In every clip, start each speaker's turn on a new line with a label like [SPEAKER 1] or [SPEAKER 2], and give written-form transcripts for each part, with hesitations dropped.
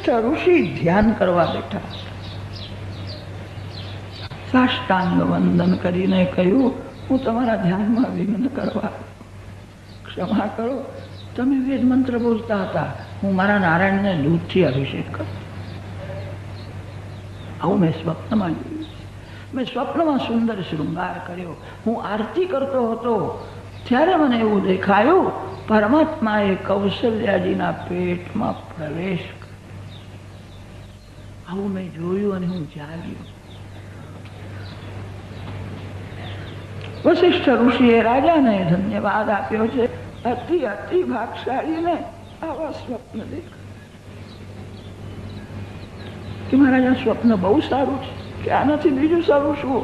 [SPEAKER 1] વશિષ્ઠ ઋષિ ધ્યાન કરવા બેઠા. સાષ્ટાંગ વંદન કરીને કહ્યું, હું તમારા ધ્યાનમાં વિઘ્ન કરવા, ક્ષમા કરો. તમે વેદ મંત્ર બોલતા હતા, હું મારા નારાયણને દૂધથી અભિષેક કરું. આવું મેં સ્વપ્નમાં જોયું. મેં સ્વપ્નમાં સુંદર શૃંગાર કર્યો. હું આરતી કરતો હતો ત્યારે મને એવું દેખાયું પરમાત્માએ કૌશલ્યાજીના પેટમાં પ્રવેશ કર્યો. આવું મેં જોયું અને હું જાગ્યો. વશિષ્ઠ ઋષિએ રાજાને ધન્યવાદ આપ્યો છે. અતિ અતિ ભાગશાળીને આવા સ્વપ્ન દેખાય કે મહારાજા સ્વપ્ન બહુ સારું છે, કે આનાથી બીજું સારું શું?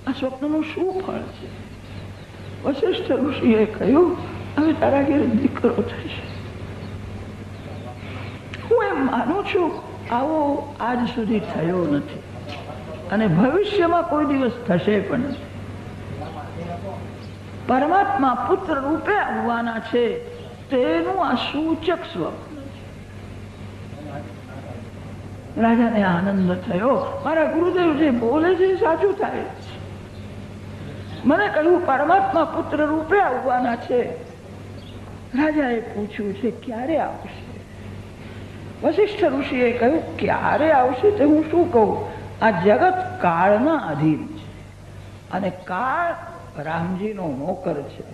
[SPEAKER 1] આ સ્વપ્નનું શું ફળ છે? વશિષ્ઠ ઋષિએ કહ્યું, હવે તારા ઘેર દીકરો થશે. હું એમ માનું છું આવો આજ સુધી થયો નથી અને ભવિષ્યમાં કોઈ દિવસ થશે પણ નથી. પરમાત્મા પુત્ર રૂપે આવવાના છે તેનું આ સૂચક સ્વપ્ન છે. રાજાને આનંદ થયો. મારા ગુરુદેવ જે બોલે છે સાચું થાય છે. મને કહ્યું પરમાત્મા પુત્ર રૂપે આવવાના છે. રાજાએ પૂછ્યું છે ક્યારે આવશે? વશિષ્ઠ ઋષિએ કહ્યું ક્યારે આવશે તે હું શું કહું? આ જગત કાળના અધીન છે અને કાળ રામજીનો નોકર છે.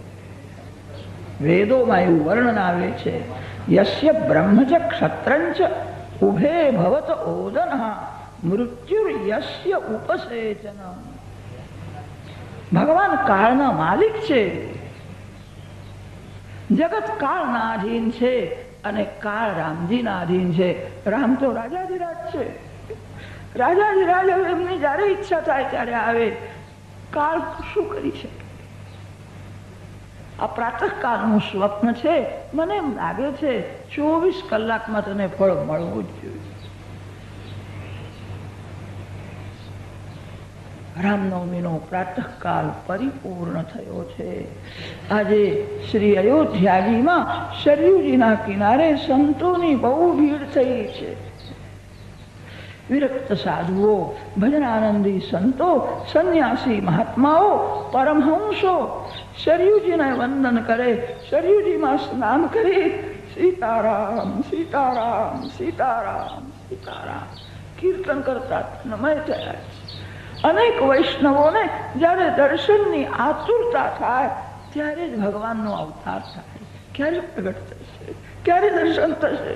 [SPEAKER 1] વેદોમાં એવું વર્ણન આવે છે, યસ્ય બ્રહ્મચ ક્ષત્રંચ ઉભે ભવત ઓદનઃ મૃત્યુર યસ્ય ઉપસેચન. ભગવાન કાળના માલિક છે. જગત કાળના અધીન છે અને કાળ રામજીના અધીન છે. રામ તો રાજાધિરાજ છે. રાજાધિરાજ એમની જયારે ઈચ્છા થાય ત્યારે આવે. કાળ શું કરી શકે? આ પ્રાતઃકાળનું સ્વપ્ન છે. મને એમ લાગે છે 24 કલાકમાં તને ફળ મળવું જ જોઈએ. રામનવમીનો પ્રાતઃકાલ પરિપૂર્ણ થયો છે. આજે શ્રી અયોધ્યાજીમાં સરયુજીના કિનારે સંતોની બહુ ભીડ થઈ છે. વિરક્ત સાધુઓ, ભજનાનંદી સંતો, સંન્યાસી મહાત્માઓ, પરમહંસો સરયુજીને વંદન કરે, સરયુજીમાં સ્નાન કરી સીતારામ સીતારામ સીતારામ સીતારામ કીર્તન કરતા નમય થયા છે. અનેક વૈષ્ણવોને જ્યારે દર્શનની આતુરતા થાય ત્યારે જ ભગવાનનો અવતાર થાય. ક્યારે પ્રગટ થશે? ક્યારે દર્શન થશે?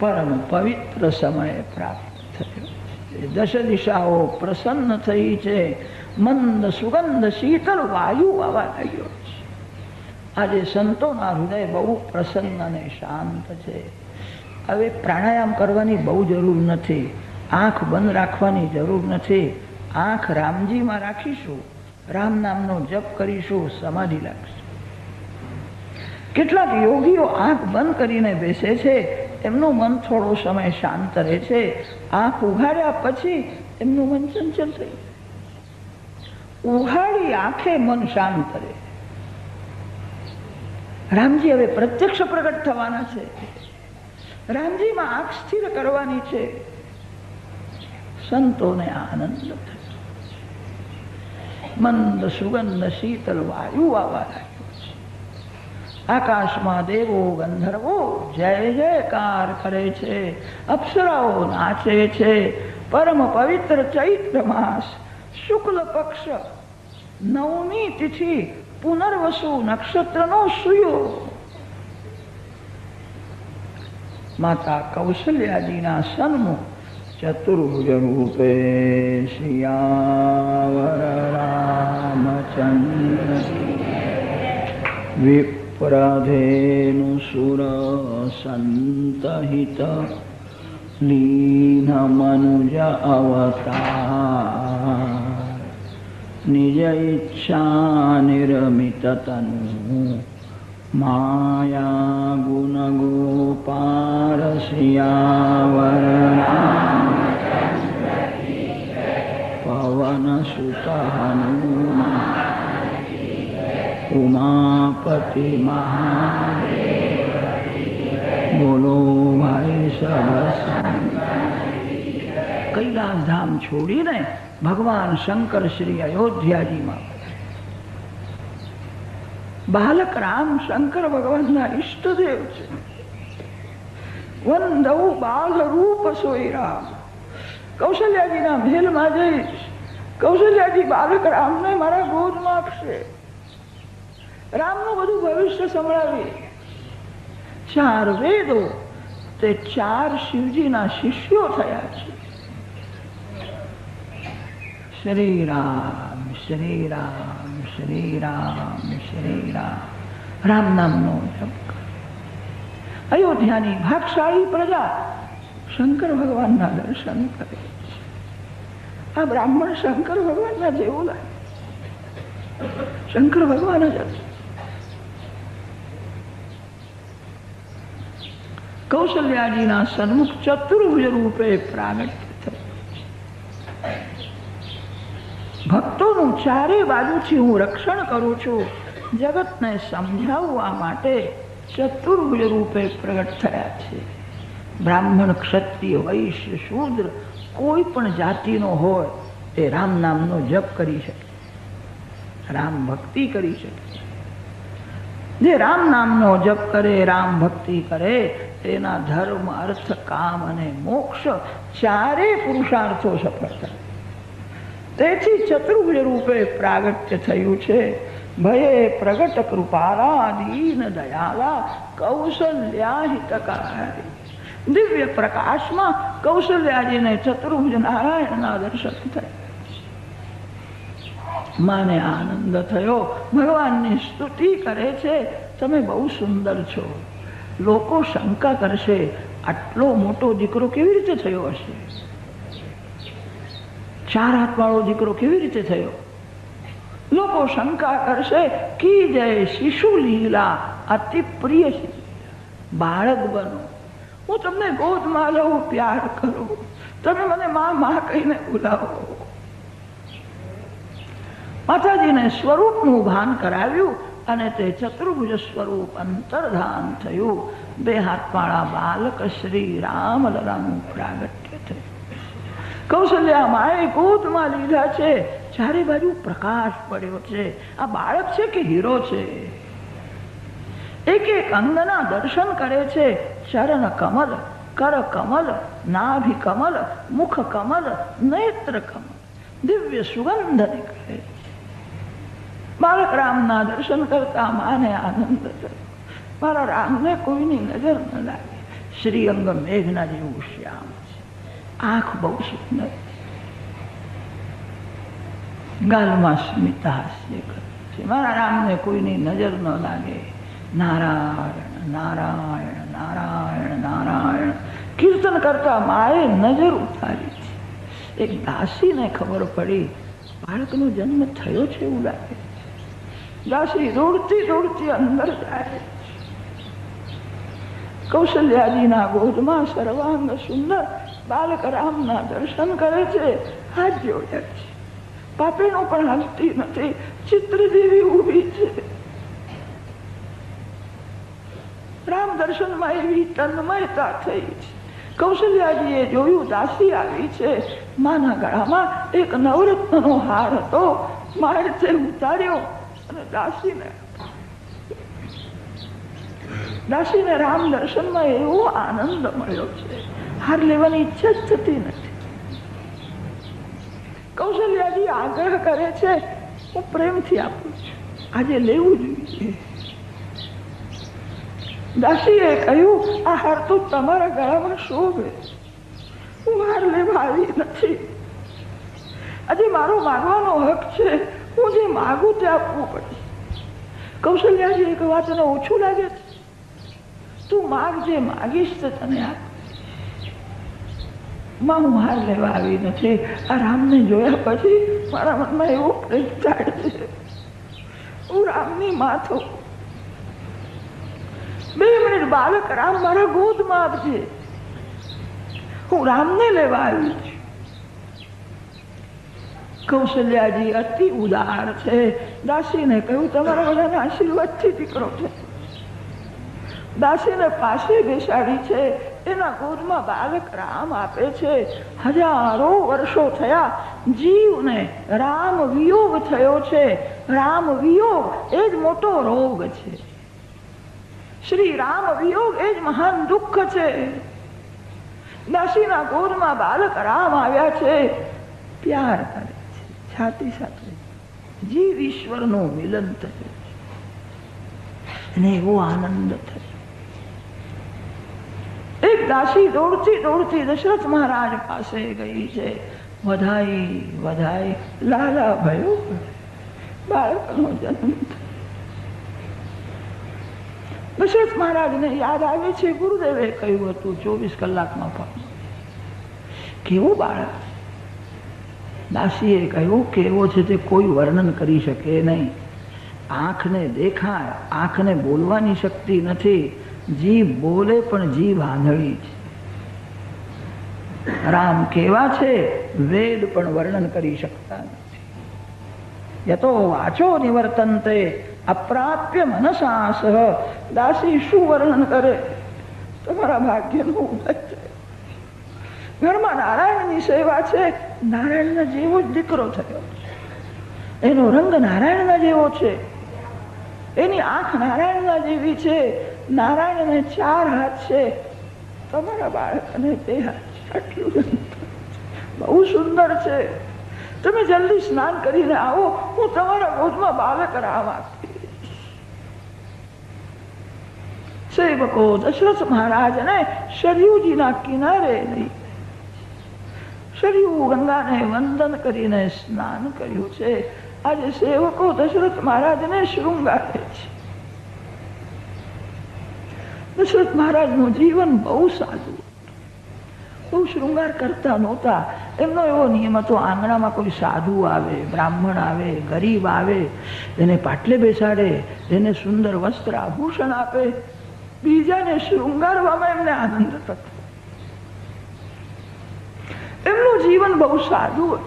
[SPEAKER 1] પરમ પવિત્ર સમય પ્રાપ્ત થયો. દશ દિશાઓ પ્રસન્ન થઈ છે. મંદ સુગંધ શીતળ વાયુ આવવા લાગ્યો છે. આજે સંતોના હૃદય બહુ પ્રસન્ન અને શાંત છે. હવે પ્રાણાયામ કરવાની બહુ જરૂર નથી. આંખ બંધ રાખવાની જરૂર નથી. આંખ રામજીમાં રાખીશું, રામ નામનો જપ કરીશું, સમાધિ લાગશે. કેટલાક યોગીઓ આંખ બંધ કરીને બેસે છે, એમનું મન થોડો સમય શાંત રહે છે. આંખ ઉઘાડ્યા પછી એમનું મન ચંચલ થઈ જાય. ઉઘાડી આંખે મન શાંત રહે. રામજી હવે પ્રત્યક્ષ પ્રગટ થવાના છે. રામજીમાં આંખ સ્થિર કરવાની છે. સંતોને આનંદ થયો. મંદ સુગંધ શીતલ વાયુ આવવા લાગ્યો છે. આકાશમાં દેવો ગંધર્વો જય જયકાર કરે છે. અપ્સરાઓ નાચે છે. પરમ પવિત્ર ચૈત્ર માસ શુક્લ પક્ષ નવમી તિથિ પુનર્વસુ નક્ષત્રનો સુયો માતા કૌશલ્યાજીના સન્મુખ ચતુર્ભુજ રૂપે શ્યાવર રામચંદ્ર વિપ્રધેનુ સુર સંતહિત લીન મનુજ અવતાર નિજ ઈચ્છા નિરમિત તનુ માયા ગુણ ગોપાલ શ્યાવર પવન સુત હનુમાન ઉમાપતિ મહાદેવ બોલો ભાઈ સબ કૈલાસ ધામ છોડીને ભગવાન શંકર શ્રી અયોધ્યાજીમાં બાલક રામ શંકર ભગવાનના ઈષ્ટદેવ છે. વંદૌ બાલ રૂપ સોઈ રામ. કૌશલ્યાજીના મહેલમાં જઈશ, કૌશલ્યાજી બાલક રામને મારા ગોદમાં આપશે, રામનું બધું ભવિષ્ય સંભળાવી. 4 વેદો તે 4 શિવજીના શિષ્યો થયા છે. શ્રી રામ શ્રી રામ શ્રી રામ શ્રી રામ. રામ નામનો જપ કરો. અયોધ્યાની ભાગશાળી પ્રજા શંકર ભગવાનના દર્શન કરે છે. આ બ્રાહ્મણ શંકર ભગવાનના જેવું લાગે. શંકર ભગવાન જ કૌશલ્યાજીના સન્મુખ ચતુર્ભુજ રૂપે પ્રાગટ્ય થયું. ભક્તોનું ચારે બાજુથી હું રક્ષણ કરું છું. જગતને સમજાવવા માટે ચતુર્ભુજ રૂપે પ્રગટ થયા છે. બ્રાહ્મણ, ક્ષત્રિય, વૈશ્ય, શૂદ્ર કોઈ પણ જાતિનો હોય તે રામ નામનો જપ કરી શકે, રામ ભક્તિ કરી શકે. જે રામ નામનો જપ કરે, રામ ભક્તિ કરે તેના ધર્મ, અર્થ, કામ અને મોક્ષ ચારે પુરુષાર્થો સફળ થાય. તેથી ચતુર્ભુજ રૂપે પ્રાગટ્ય થયું છે. ભયે પ્રગટ કૃપાલા દીન દયાલા કૌશલ્યા હિતકારી. દિવ્ય પ્રકાશમાં કૌશલ્યાજીને ચતુર્ભુજ નારાયણના દર્શન થયા. માને આનંદ થયો. ભગવાનની સ્તુતિ કરે છે, તમે બહુ સુંદર છો. લોકો શંકા કરશે, આટલો મોટો દીકરો કેવી રીતે થયો હશે? 4 હાથવાળો દીકરો કેવી રીતે થયો? લોકો શંકા કરશે. કી જય શિશુ લીલા અતિ પ્રિય. બાળક બનો, હું તમને ગોદમાં લઉં, પ્યાર કરું, તમે મને માં માં કહીને બોલાવો. માતાજીને સ્વરૂપનું ભાન કરાવ્યું અને તે ચતુર્ભુજ સ્વરૂપ અંતર્ધાન થયું. 2 હાથવાળા બાલક શ્રી રામ લલાનું પ્રાગટ્ય થયું. કૌશલ્યા માએ ગોદમાં લીધા છે. ચારે બાજુ પ્રકાશ પડ્યો છે. આ બાળક છે કે હીરો છે? એક એક અંગના દર્શન કરે છે. ચરણ કમલ, કર કમલ, નાભિ કમલ, મુખ કમલ, નેત્ર કમલ, દિવ્ય સુગંધ નીકળે. બાળક રામના દર્શન કરતા માને આનંદ થયો. મારા રામને કોઈની નજર ન લાગે. શ્રીઅંગ મેઘના જેવું શ્યામ છે, આંખ બહુ સુંદર, ગાલમાં સ્મિત હાસ્ય કરે છે. મારા રામને કોઈની નજર ન લાગે. નારાયણ નારાયણ નારાયણ નારાયણ કીર્તન કરતા માએ નજર ઉતારી છે. એક દાસીને ખબર પડી બાળકનો જન્મ થયો છે એવું લાગે. દાસી દોડતી દોડતી અંદર જાય. કૌશલ્યાજીના ગોદમાં સર્વાંગ સુંદર બાલક રામના દર્શન કરે છે. હાથ જોડ્યા છે. પાપેણો પણ હાલતી નથી. ચિત્ર જેવી ઊભી છે. રામ દર્શનમાં એવી તન્મયતા થઈ છે. કૌશલ્યાજીએ જોયું દાસી આવી છે. માના ગળામાં એક નવરત્નનો હાર હતો. માએ તે ઉતાર્યો અને દાસીને રામ દર્શનમાં એવો આનંદ મળ્યો છે. હાર લેવાની ઈચ્છા જ થતી નથી. કૌશલ્યાજી આગ્રહ કરે છે, હું પ્રેમથી આપું છું, આજે લેવું જોઈએ. દાસીએ કહ્યું, આ હાર તો તમારા ગળામાં શોભે, હું હાર લેવા આવી નથી. આજે મારો માગવાનો હક છે. હું જે માગું તે આપવું પડે. કૌશલ્યાજી એક વાત તને ઓછું લાગે છે? તું માગ, જે માગીશ તે તને આપ. માં હું હાર લેવા આવી નથી. આ રામને જોયા પછી મારા મનમાં એવો પ્રેમ થાય છે. હું રામની માં થઉં. 2 મિનિટ બાલક રામ મારા ગોદમાં આપજે. હું રામને લેવા આવી છું. કૌશલ્યાજી અતિ ઉદાર છે. દાસીને કહ્યું તમારા બધાના આશીર્વાદથી દીકરો છે. દાસીને પાસે બેસાડી છે. એના ગોદમાં બાળક રામ આપે છે. હજારો વર્ષો થયા. જીવને રામ વિયોગ થયો છે. રામ વિયોગ એ જ મોટો રોગ છે. શ્રી રામ વિયોગ એ જ મહાન દુઃખ છે. દાસીના ગોદમાં બાળક રામ આવ્યા છે. પ્યાર કરે છે. છાતી સાથે જીવ ઈશ્વરનું મિલન થયું છે અને એવો આનંદ થયો. એક દાસી દોડતી દોડતી દશરથ મહારાજ પાસે ગઈ છે. વધાઈ વધાઈ લાલા ભયો બાળકનો જન્મ થયો. દશરથ મહારાજને યાદ આવે છે ગુરુદેવે કહ્યું હતું 24 કલાકમાં પણ કેવો બાળક. દાસીએ કહ્યું કેવો છે તે કોઈ વર્ણન કરી શકે નહીં. આંખને દેખાય, આંખને બોલવાની શક્તિ નથી. જીભ બોલે પણ જીભ આંધળી છે. રામ કેવા છે વેદ પણ વર્ણન કરી શકતા નથી. યતો વાચો નિવર્તન્તે અપ્રાપ્ય મનસા સહ. દાસી શું વર્ણન કરે? તમારા ભાગ્યનો ઉદય છે. ઘરમાં નારાયણની સેવા છે. નારાયણના જેવો જ દીકરો થયો છે. એનો રંગ નારાયણના જેવો છે. એની આંખ નારાયણના જેવી છે. નારાયણને 4 હાથ છે. તમારા બાળકને 2 હાથ છે. આટલું બહુ સુંદર છે. તમે જલ્દી સ્નાન કરીને આવો. હું તમારા ગોદમાં બાળક રામ આપીશ. સેવકો દશરથ મહારાજને સરયુજીના કિનારે લઈ સરયુ ગંગાને વંદન કરીને સ્નાન કર્યું છે. આજે સેવકો દશરથ મહારાજને શૃંગારે છે. દશરથ મહારાજનું જીવન બહુ સાદું. બહુ શૃંગાર કરતા નહોતા. એમનો એવો નિયમ હતો આંગણામાં કોઈ સાધુ આવે, બ્રાહ્મણ આવે, ગરીબ આવે, એને પાટલે બેસાડે, એને સુંદર વસ્ત્ર આભૂષણ આપે. બીજાને શૃંગારવામાં એમને આનંદ થતો. એમનું જીવન બહુ સાદું હતું.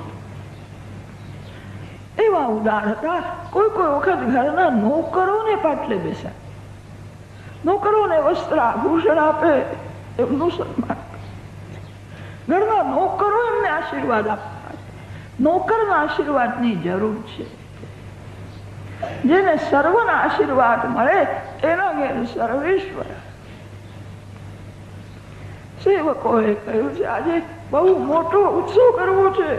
[SPEAKER 1] એવા ઉદાર હતા. કોઈ કોઈ વખત ઘરના નોકરોને પાટલે બેસાડે, નોકરોને વસ્ત્ર આભૂષણ આપે, એમનું સન્માન. ઘરના નોકરો એમને આશીર્વાદ આપતા. નોકરના આશીર્વાદની જરૂર છે. જેને સર્વના આશીર્વાદ મળે એના ઘેર સર્વેશ્વર. સેવકોએ કહ્યું છે આજે બહુ મોટો ઉત્સવ કરવો છે.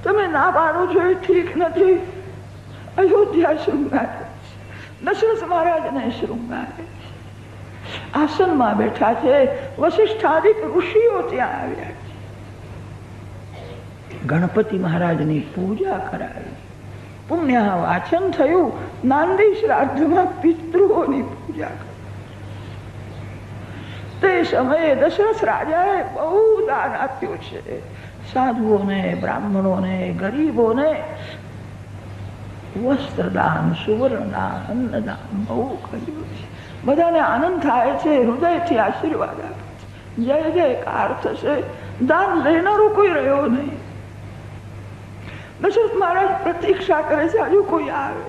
[SPEAKER 1] તમે ના પાડો છો એ ઠીક નથી. અયોધ્યા શૃંગારે છે. દશરથ મહારાજને શૃંગારે છે. આસનમાં બેઠા છે. વશિષ્ઠાદિક ઋષિઓ ત્યાં આવ્યા છે. ગણપતિ મહારાજની પૂજા કરાવી. પુણ્ય વાચન થયું. નાંદી શ્રાદ્ધમાં પિતૃઓની પૂજા કરી. તે સમયે દશરથ રાજાએ બહુ દાન આપ્યું છે. સાધુઓને, બ્રાહ્મણોને, ગરીબોને વસ્ત્રદાન, સુવર્ણદાન, અન્નદાન બહુ કર્યું છે. બધાને આનંદ થાય છે. હૃદયથી આશીર્વાદ આપે છે. જય જયકાર થશે. દાન લેનારો કોઈ રહ્યો નહીં. દશરથ મહારાજ પ્રતીક્ષા કરે છે હજુ કોઈ આવે.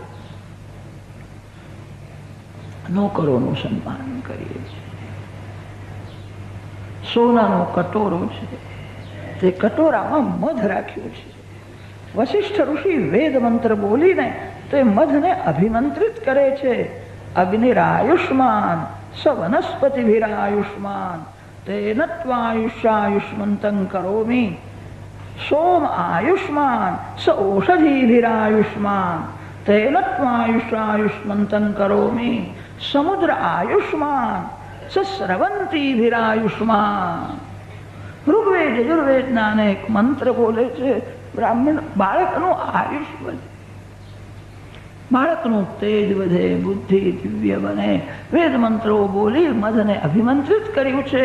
[SPEAKER 1] નોકરોનું સન્માન કરીએ છીએ. સોનાનો કટોરો છે. તે કટોરામાં મધ રાખ્યું છે. વશિષ્ઠ ઋષિ વેદ મંત્ર બોલીને તે મધને અભિમંત્રિત કરે છે. અગ્નિરાયુષ્માન સ વનસ્પતિભિરાયુષ્માન તેન ત્વાયુષ્યાયુષ્મંતં કરોમિ. સોમ આયુષ્માન સ ઔષધીભિરાયુષ્માન તેન ત્વાયુષ્યાયુષ્મંતં કરોમિ. સમુદ્ર આયુષ્માન સ સ્રવંતીભિરાયુષ્માન. ઋગ્વેદ યજુર્વેદના અનેક મંત્ર બોલે છે. બ્રાહ્મણ બાળકનું આયુષ વધે, બાળકનું તેજ વધે, બુદ્ધિ દિવ્ય બને. વેદ મંત્રો બોલી મધને અભિમંત્રિત કર્યું છે.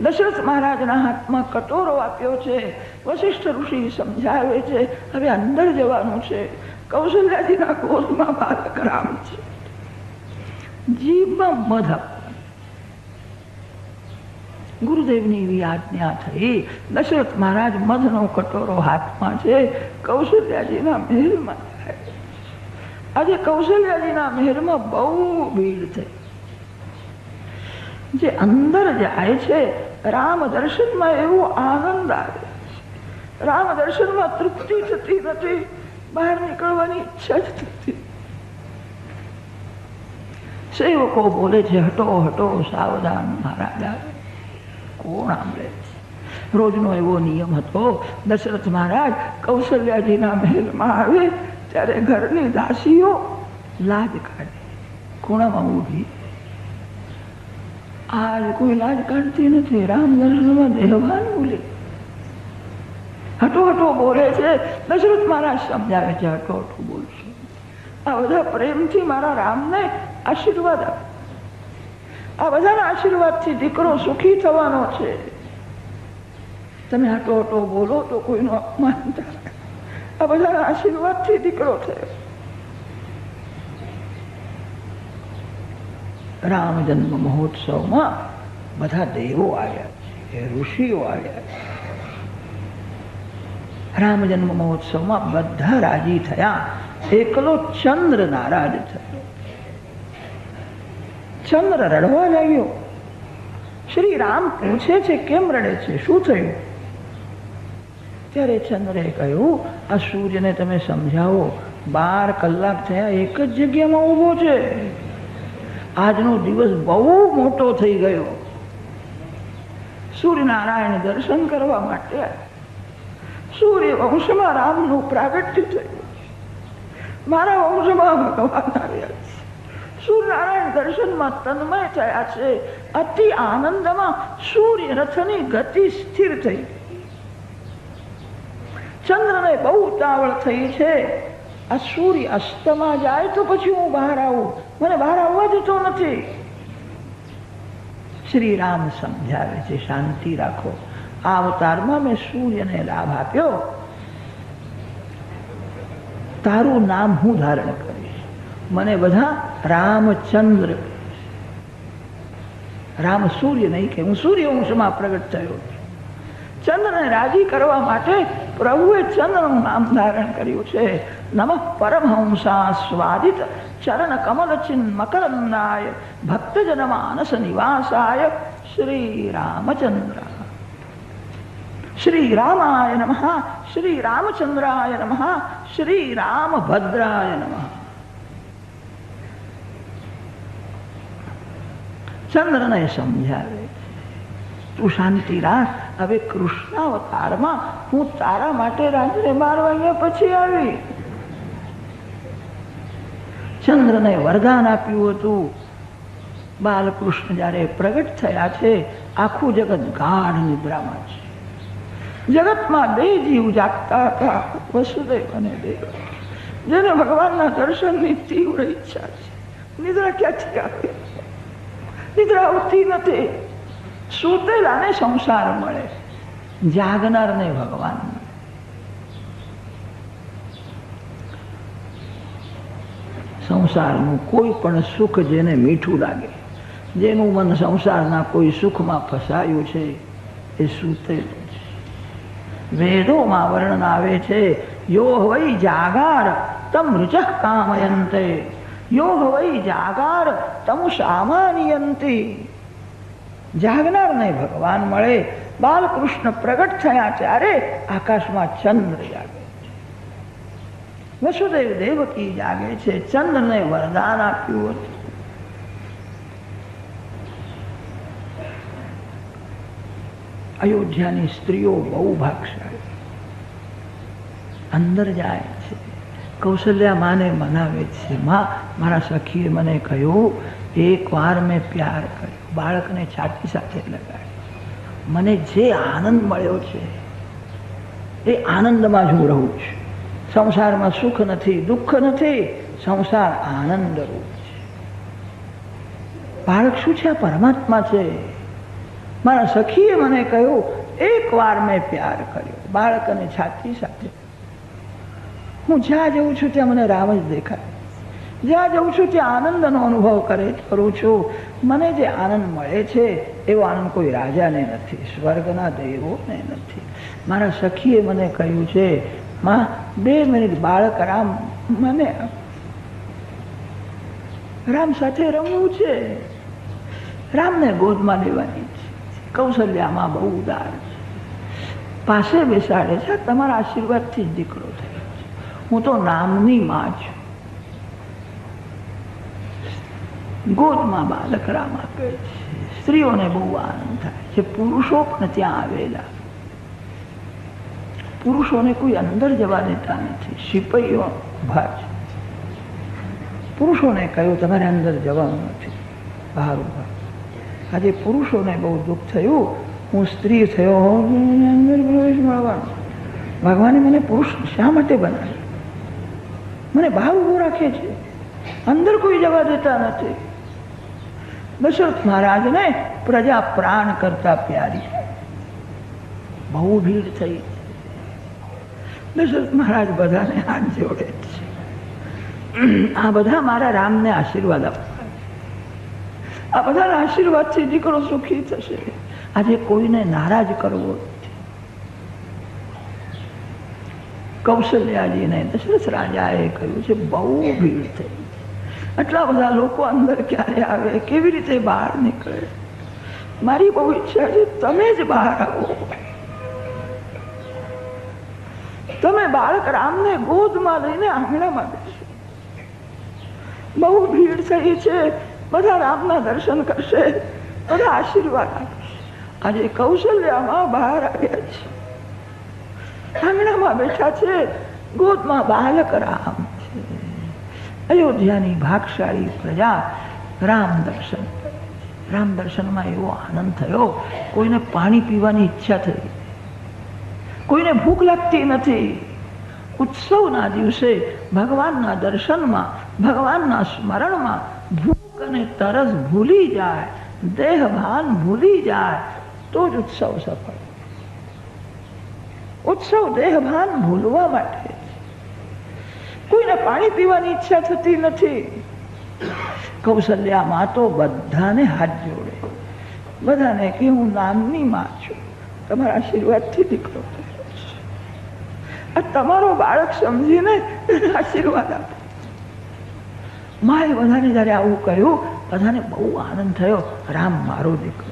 [SPEAKER 1] દશરથ મહારાજના હાથમાં કટોરો આપ્યો છે. વશિષ્ઠ ઋષિ સમજાવે છે હવે અંદર જવાનું છે. કૌશલ્યાજીના ગોદમાં બાળક રામ છે. જીભમાં મધ આપવાનું. ગુરુદેવની એવી આજ્ઞા થઈ. દશરથ મહારાજ મધનો કટોરો હાથમાં છે. કૌશલ્યાજીના મહેલમાં જાય. આજે કૌશલ્યાજીના મહેલમાં બહુ ભીડ થઈ. જે અંદર જાય છે રામ દર્શનમાં એવો આનંદ આવે છે. રામ દર્શનમાં તૃપ્તિ થતી નથી, બહાર નીકળવાની ઈચ્છા જ થતી. સેવકો બોલે છે, હટો હટો સાવધાન મહારાજા. કોણ સાંભળે છે? રોજનો એવો નિયમ હતો, દશરથ મહારાજ કૌશલ્યાજીના મહેલમાં આવે ત્યારે ઘરની દાસીઓ લાજ કાઢે, ખૂણામાં ઊભી. આજ કોઈ લાજ કાઢતી નથી. રામ દર્શનમાં દેહભાન બોલે, હટો હટો બોલે છે. દશરથ મહારાજ સમજાવે છે, હટો હટો બોલશો. આ બધા પ્રેમથી મારા રામને આશીર્વાદ આપે. આ બધાના આશીર્વાદથી દીકરો સુખી થવાનો છે. તમે હટો હટો બોલો તો કોઈનું અપમાન થાય. આ બધાના આશીર્વાદથી દીકરો થયો. રામ જન્મ મહોત્સવમાં બધા દેવો આવ્યા છે, ઋષિઓ આવ્યા છે. રામ જન્મ મહોત્સવમાં બધા રાજી થયા, એકલો ચંદ્ર નારાજ થયો. ચંદ્ર રડવા લાગ્યો. શ્રી રામ પૂછે છે, કેમ રડે છે, શું થયું? ત્યારે ચંદ્રે કહ્યું, આ સૂર્યને તમે સમજાવો. 12 કલાક થયા એક જ જગ્યામાં ઊભો છે. આજનો દિવસ બહુ મોટો થઈ ગયો. સૂર્યનારાયણ દર્શન કરવા માટે સૂર્ય વંશમાં રામનું પ્રાગટ્ય થયું. મારા વંશમાં ભગવાન આવ્યા છે. સૂર્યનારાયણ દર્શનમાં તન્મય થયા છે. અતિ આનંદમાં સૂર્ય રથની ગતિ સ્થિર થઈ. ચંદ્રને બહુ ઉતાવળ થઈ છે. આ સૂર્ય અસ્તમાં જાય તો પછી હું બહાર આવું, મને બહાર આવવા જતો નથી. શ્રી રામ સમજાવે છે, શાંતિ રાખો. આ અવતારમાં મેં સૂર્યને લાભ આપ્યો. તારું નામ હું ધારણ કરીશ. મને બધા રામચંદ્ર. રામ સૂર્ય નહીં કે હું સૂર્યવંશમાં પ્રગટ થયો. ચંદ્રને રાજી કરવા માટે પ્રભુએ ચંદ્રનું નામ ધારણ કર્યું છે. નમઃ પરમહંસા સ્વાદિત ચરણ કમલ ચિન્હ મકરંદાય ભક્તજન માનસ નિવાસાય શ્રી રામચંદ્ર. શ્રી રામાય નમઃ, શ્રી રામચંદ્રાય નમઃ, શ્રી રામભદ્રાય નમઃ. ચંદ્રને સમજાવે, તું શાંતિ રાખ. હવે કૃષ્ણાવતારમાં હું તારા માટે રાત્રે 12 વાગ્યા પછી આવી. ચંદ્રને વરદાન આપ્યું હતું. બાલકૃષ્ણ જ્યારે પ્રગટ થયા છે, આખું જગત ગાઢ નિદ્રામાં છે. જગતમાં 2 જીવ જાગતા હતા, વસુદેવ અને દેવ. જેને ભગવાનના દર્શનની તીવ્ર ઈચ્છા છે. નિદ્રા ક્યાંથી આવે? નિદ્રા આવતી નથી. સૂતેલાને સંસાર મળે, જાગનારને ભગવાન મળે. સંસારનું કોઈ પણ સુખ જેને મીઠું લાગે, જેનું મન સંસારના કોઈ સુખમાં ફસાયું છે, એ સૂતેલું છે. વેદોમાં વર્ણન આવે છે, યો વૈ જાગાર તમ ઋચઃ કામયંતે, યો વૈ જાગાર તમ સામાનિયંતી. જાગનારને ભગવાન મળે. બાલકૃષ્ણ પ્રગટ થયા ત્યારે આકાશમાં ચંદ્ર જાગે છે. વસુદેવ દેવકી જાગે છે. ચંદ્રને વરદાન આપ્યું હતું. અયોધ્યાની સ્ત્રીઓ બહુ ભાગશાળી. અંદર જાય છે, કૌશલ્યા માને મનાવે છે. માં, મારા સખીએ મને કહ્યું, એક વાર મેં પ્યાર કર્યો, બાળકને છાતી સાથે લગાડ્યો. મને જે આનંદ મળ્યો છે એ આનંદમાં જ હું રહું છું. સંસારમાં સુખ નથી, દુઃખ નથી, સંસાર આનંદરૂપ છે. બાળક શું છે? આ પરમાત્મા છે. મારા સખીએ મને કહ્યું, એક વાર મેં પ્યાર કર્યો, બાળકને છાતી સાથે. હું જ્યાં જઉં છું ત્યાં મને રામ જ દેખાય. જ્યાં જઉં છું ત્યાં આનંદનો અનુભવ કરું છું. મને જે આનંદ મળે છે એવો આનંદ કોઈ રાજાને નથી, સ્વર્ગના દેવોને નથી. મારા સખીએ મને કહ્યું છે, માં 2 મિનિટ બાળક રામ મને રામ સાથે રમવું છે, રામને ગોદમાં લેવાની છે. કૌશલ્યામાં બહુ ઉદાર છે, પાસે બેસાડે છે. તમારા આશીર્વાદથી જ દીકરો થયો છે. હું તો નામની માં છું. ગોદમાં બાળક રામ આપે છે. સ્ત્રીઓને બહુ આનંદ થાય છે. પુરુષો પણ ત્યાં આવેલા. પુરુષોને કોઈ અંદર જવા દેતા નથી. સિપાહીઓ ઉભા છે. પુરુષોને કહ્યું તમારે અંદર જવાનું નથી, બહાર ઉભા. આજે પુરુષોને બહુ દુઃખ થયું. હું સ્ત્રી થયો અંદર પ્રવેશ મળવાનો. ભગવાને મને પુરુષ શા માટે બનાવ્યો? મને બહાર ઉભો રાખે છે, અંદર કોઈ જવા દેતા નથી. દશરથ મહારાજને પ્રજા પ્રાણ કરતા પ્યારી. બહુ ભીડ થઈ. દશરથ મહારાજ બધાને હાથ જોડે છે. આ બધા મારા રામને આશીર્વાદ આપવા, આ બધાના આશીર્વાદથી દીકરો સુખી થશે. આજે કોઈને નારાજ કરવો નથી. કૌશલ્યાજીને દશરથ રાજાએ કહ્યું છે બહુ ભીડ થઈ, આટલા બધા લોકો અંદર ક્યારે આવે, કેવી રીતે બહાર નીકળે? મારી બહુ ઈચ્છા છે તમે જ બહાર આવો. તમે બાળક રામને ગોદમાં લઈને આંગણામાં બેસો. બહુ ભીડ થઈ છે, બધા રામના દર્શન કરશે, બધા આશીર્વાદ આપશે. આજે કૌશલ્યામાં બહાર આવ્યા છે, આંગણામાં બેઠા છે, ગોદમાં બાળક રામ છે. અયોધ્યાની ભાગશાળી પ્રજા રામ દર્શન કરે છે. રામ દર્શનમાં એવો આનંદ થયો, કોઈને પાણી પીવાની ઈચ્છા થઈ, કોઈને ભૂખ લાગતી નથી. ઉત્સવના દિવસે ભગવાનના દર્શનમાં, ભગવાનના સ્મરણમાં ભૂખ અને તરસ ભૂલી જાય, દેહ ભાન ભૂલી જાય તો જ ઉત્સવ સફળ. ઉત્સવ દેહ ભાન ભૂલવા માટે. કોઈને પાણી પીવાની ઈચ્છા થતી નથી. કૌશલ્યામાં તો બધાને હાથ જોડે, બધાને કે હું નામની માં છું, તમારા આશીર્વાદથી દીકરો થયો છે. આ તમારો બાળક સમજીને આશીર્વાદ આપો. માએ બધાને જયારે આવું કહ્યું, બધાને બહુ આનંદ થયો. રામ મારો દીકરો.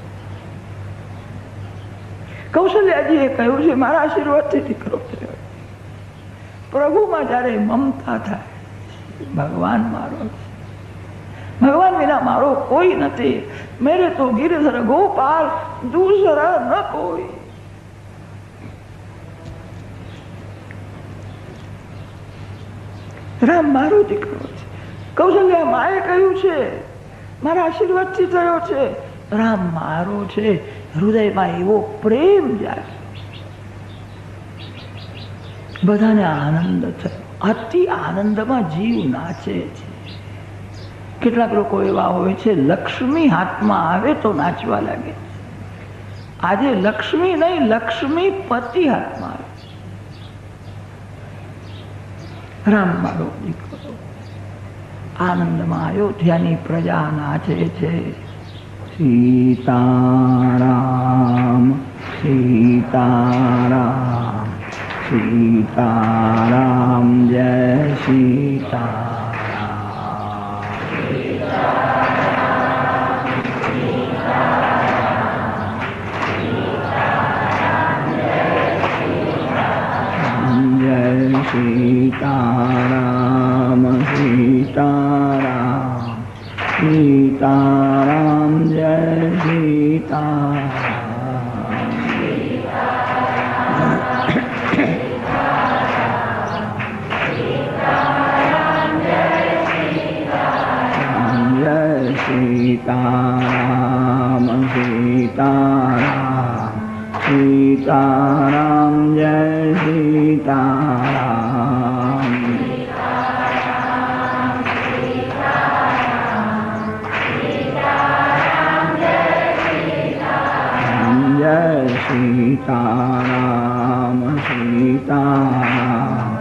[SPEAKER 1] કૌશલ્યાજીએ કહ્યું છે મારા આશીર્વાદથી દીકરો થયો. પ્રભુમાં જયારે મમતા થાય, ભગવાન મારો છે, ભગવાન વિના મારો કોઈ નથી. મેરે તો ગિરધર ગોપાલ દૂસરા ન કોઈ. રામ મારો દીકરો છે. કૌશલ્યા માએ કહ્યું છે મારા આશીર્વાદથી થયો છે. રામ મારો છે. હૃદયમાં એવો પ્રેમ જાય, બધાને આનંદ થયો. અતિ આનંદમાં જીવ નાચે છે. કેટલાક લોકો એવા હોય છે લક્ષ્મી હાથમાં આવે તો નાચવા લાગે. આજે લક્ષ્મી નહીં, લક્ષ્મી પતિ હાથમાં આવે. રામ મારો દીકરો. આનંદમાં અયોધ્યાની પ્રજા નાચે છે. સીતારામ સીતારામ સીતારામ જય સીતારામ. જય સીતારામ સીતારામ સીતારામ જય સીતારામ. જય સીતારામ સીતારામ સીતારામ જય સીતારામ. જય સીતારામ સીતારામ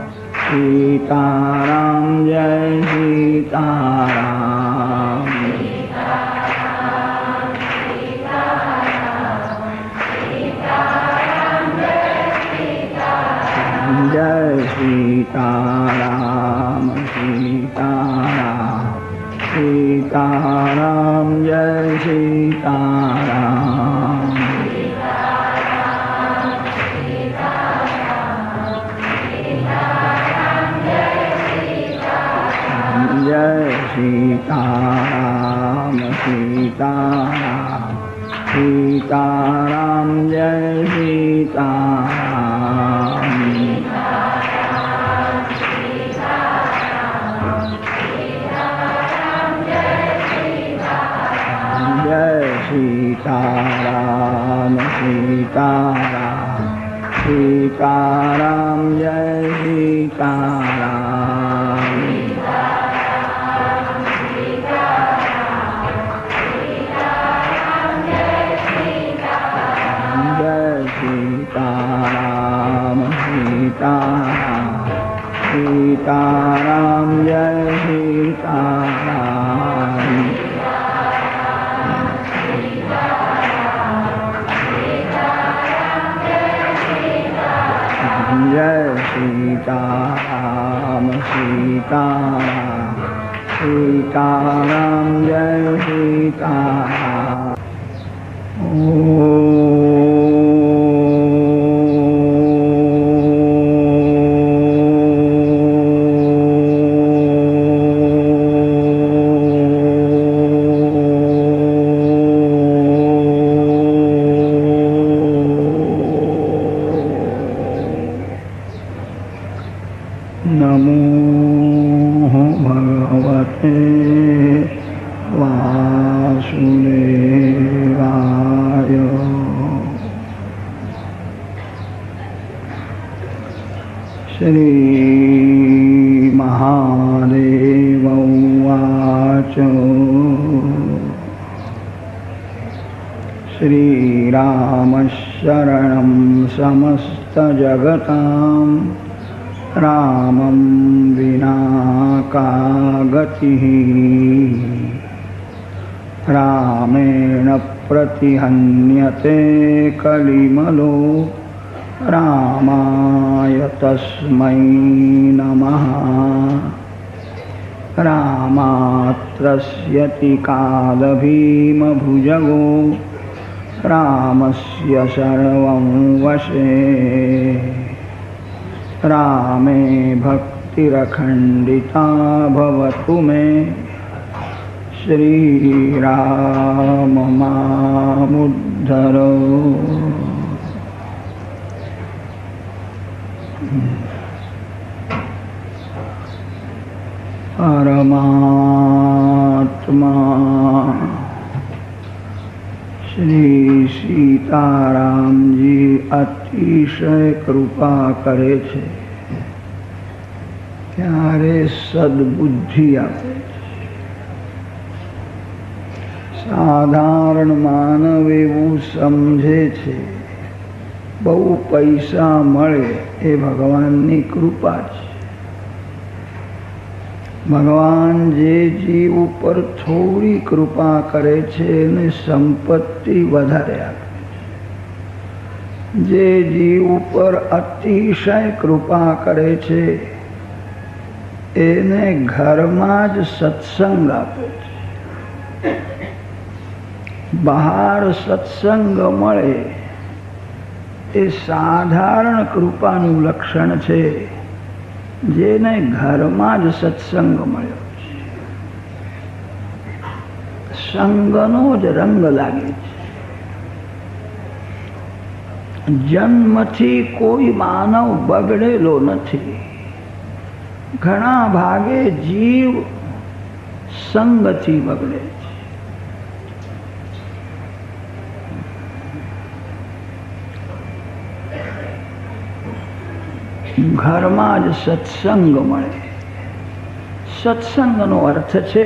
[SPEAKER 1] સીતારામ જય સીતારામ. જય सीताराम सीताराम सीताराम जय सीताराम जय सीताराम सीताराम सीताराम जय सीताराम जय सीताराम सीताराम सीताराम जय सीताराम सीताराम सीताराम सीताराम जय सीताराम जय सीताराम सीताराम सीताराम जय सीताराम श्रीरामशरणं समस्तजगतां रामं विना का गतिः रामेण प्रतिहन्यते कलिमलो रामाय तस्मै नमः रामात्रस्यति कालभीमभुजगो रामस्य सर्वं वशे रामे भक्तिरखण्डिता भवतु मे श्रीराम मामुद्धरो परमात्मा श्री सीताराम जी अतिशय कृपा करे छे त्यारे सद्बुद्धि आपे साधारण मानव एवं समझे छे बहु पैसा मळे ए भगवाननी कृपा छे भगवान जे जीव पर थोड़ी कृपा करे छे ने संपत्ति वधारे आपे जे जीव पर अतिशय कृपा करे छे एने घर में ज सत्संग आपे छे बहार सत्संग मळे ए साधारण कृपानुं लक्षण छे जेने घर में ज सत्संग मळ्यो छे संगनो ज रंग लागे छे जन्मथी कोई मानव बगड़ेलो नथी घणा भागे जीव संगथी बगड़े छे घर में ज सत्संग मळे सत्संग नो अर्थ छे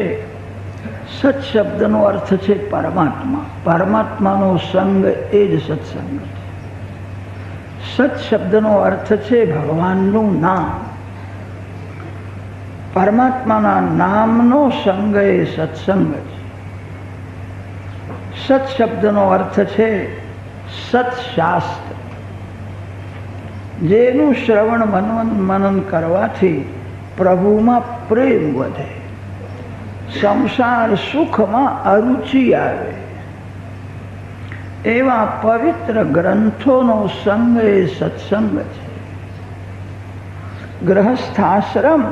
[SPEAKER 1] सत शब्द नो अर्थ छे परमात्मा परमात्मा नो संग ए ज सत्संग सत शब्द नो अर्थ छे भगवान नु नाम परमात्मा ना नाम नो संग ए सत्संग सत शब्द नो अर्थ छे सत्शास्त्र જેનું શ્રવણ મનન કરવાથી પ્રભુમાં પ્રેમ વધે, સંસાર સુખમાં અરુચિ આવે, એવા પવિત્ર ગ્રંથોનો સંગ એ સત્સંગ છે. ગૃહસ્થાશ્રમ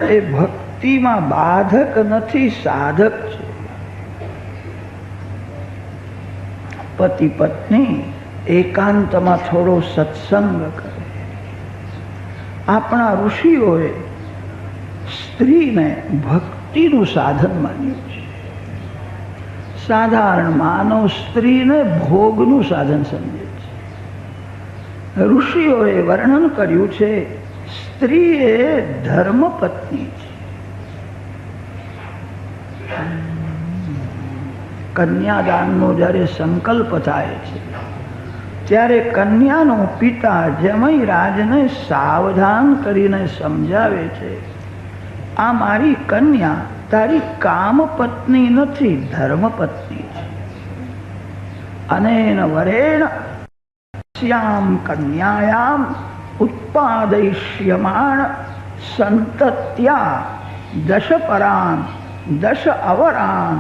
[SPEAKER 1] એ ભક્તિમાં બાધક નથી, સાધક છે. પતિ પત્ની એકાંતમાં થોડો સત્સંગ કરે. આપણા ઋષિઓએ સ્ત્રીને ભક્તિનું સાધન માન્યું છે. સાધારણ માનવ સ્ત્રીને ભોગનું સાધન સમજે છે. ઋષિઓએ વર્ણન કર્યું છે, સ્ત્રી એ ધર્મપત્ની છે. કન્યાદાનનો જ્યારે સંકલ્પ થાય છે ત્યારે કન્યાનો પિતા જમૈરાજને સાવધાન કરીને સમજાવે છે, આ મારી કન્યા તારી કામ પત્ની નથી, ધર્મપત્ની છે. અનેન વરેણ શ્યામ કન્યાયામ ઉત્પાદયિષ્યમાણ સંતત્યા દશપરાન દશ અવરાન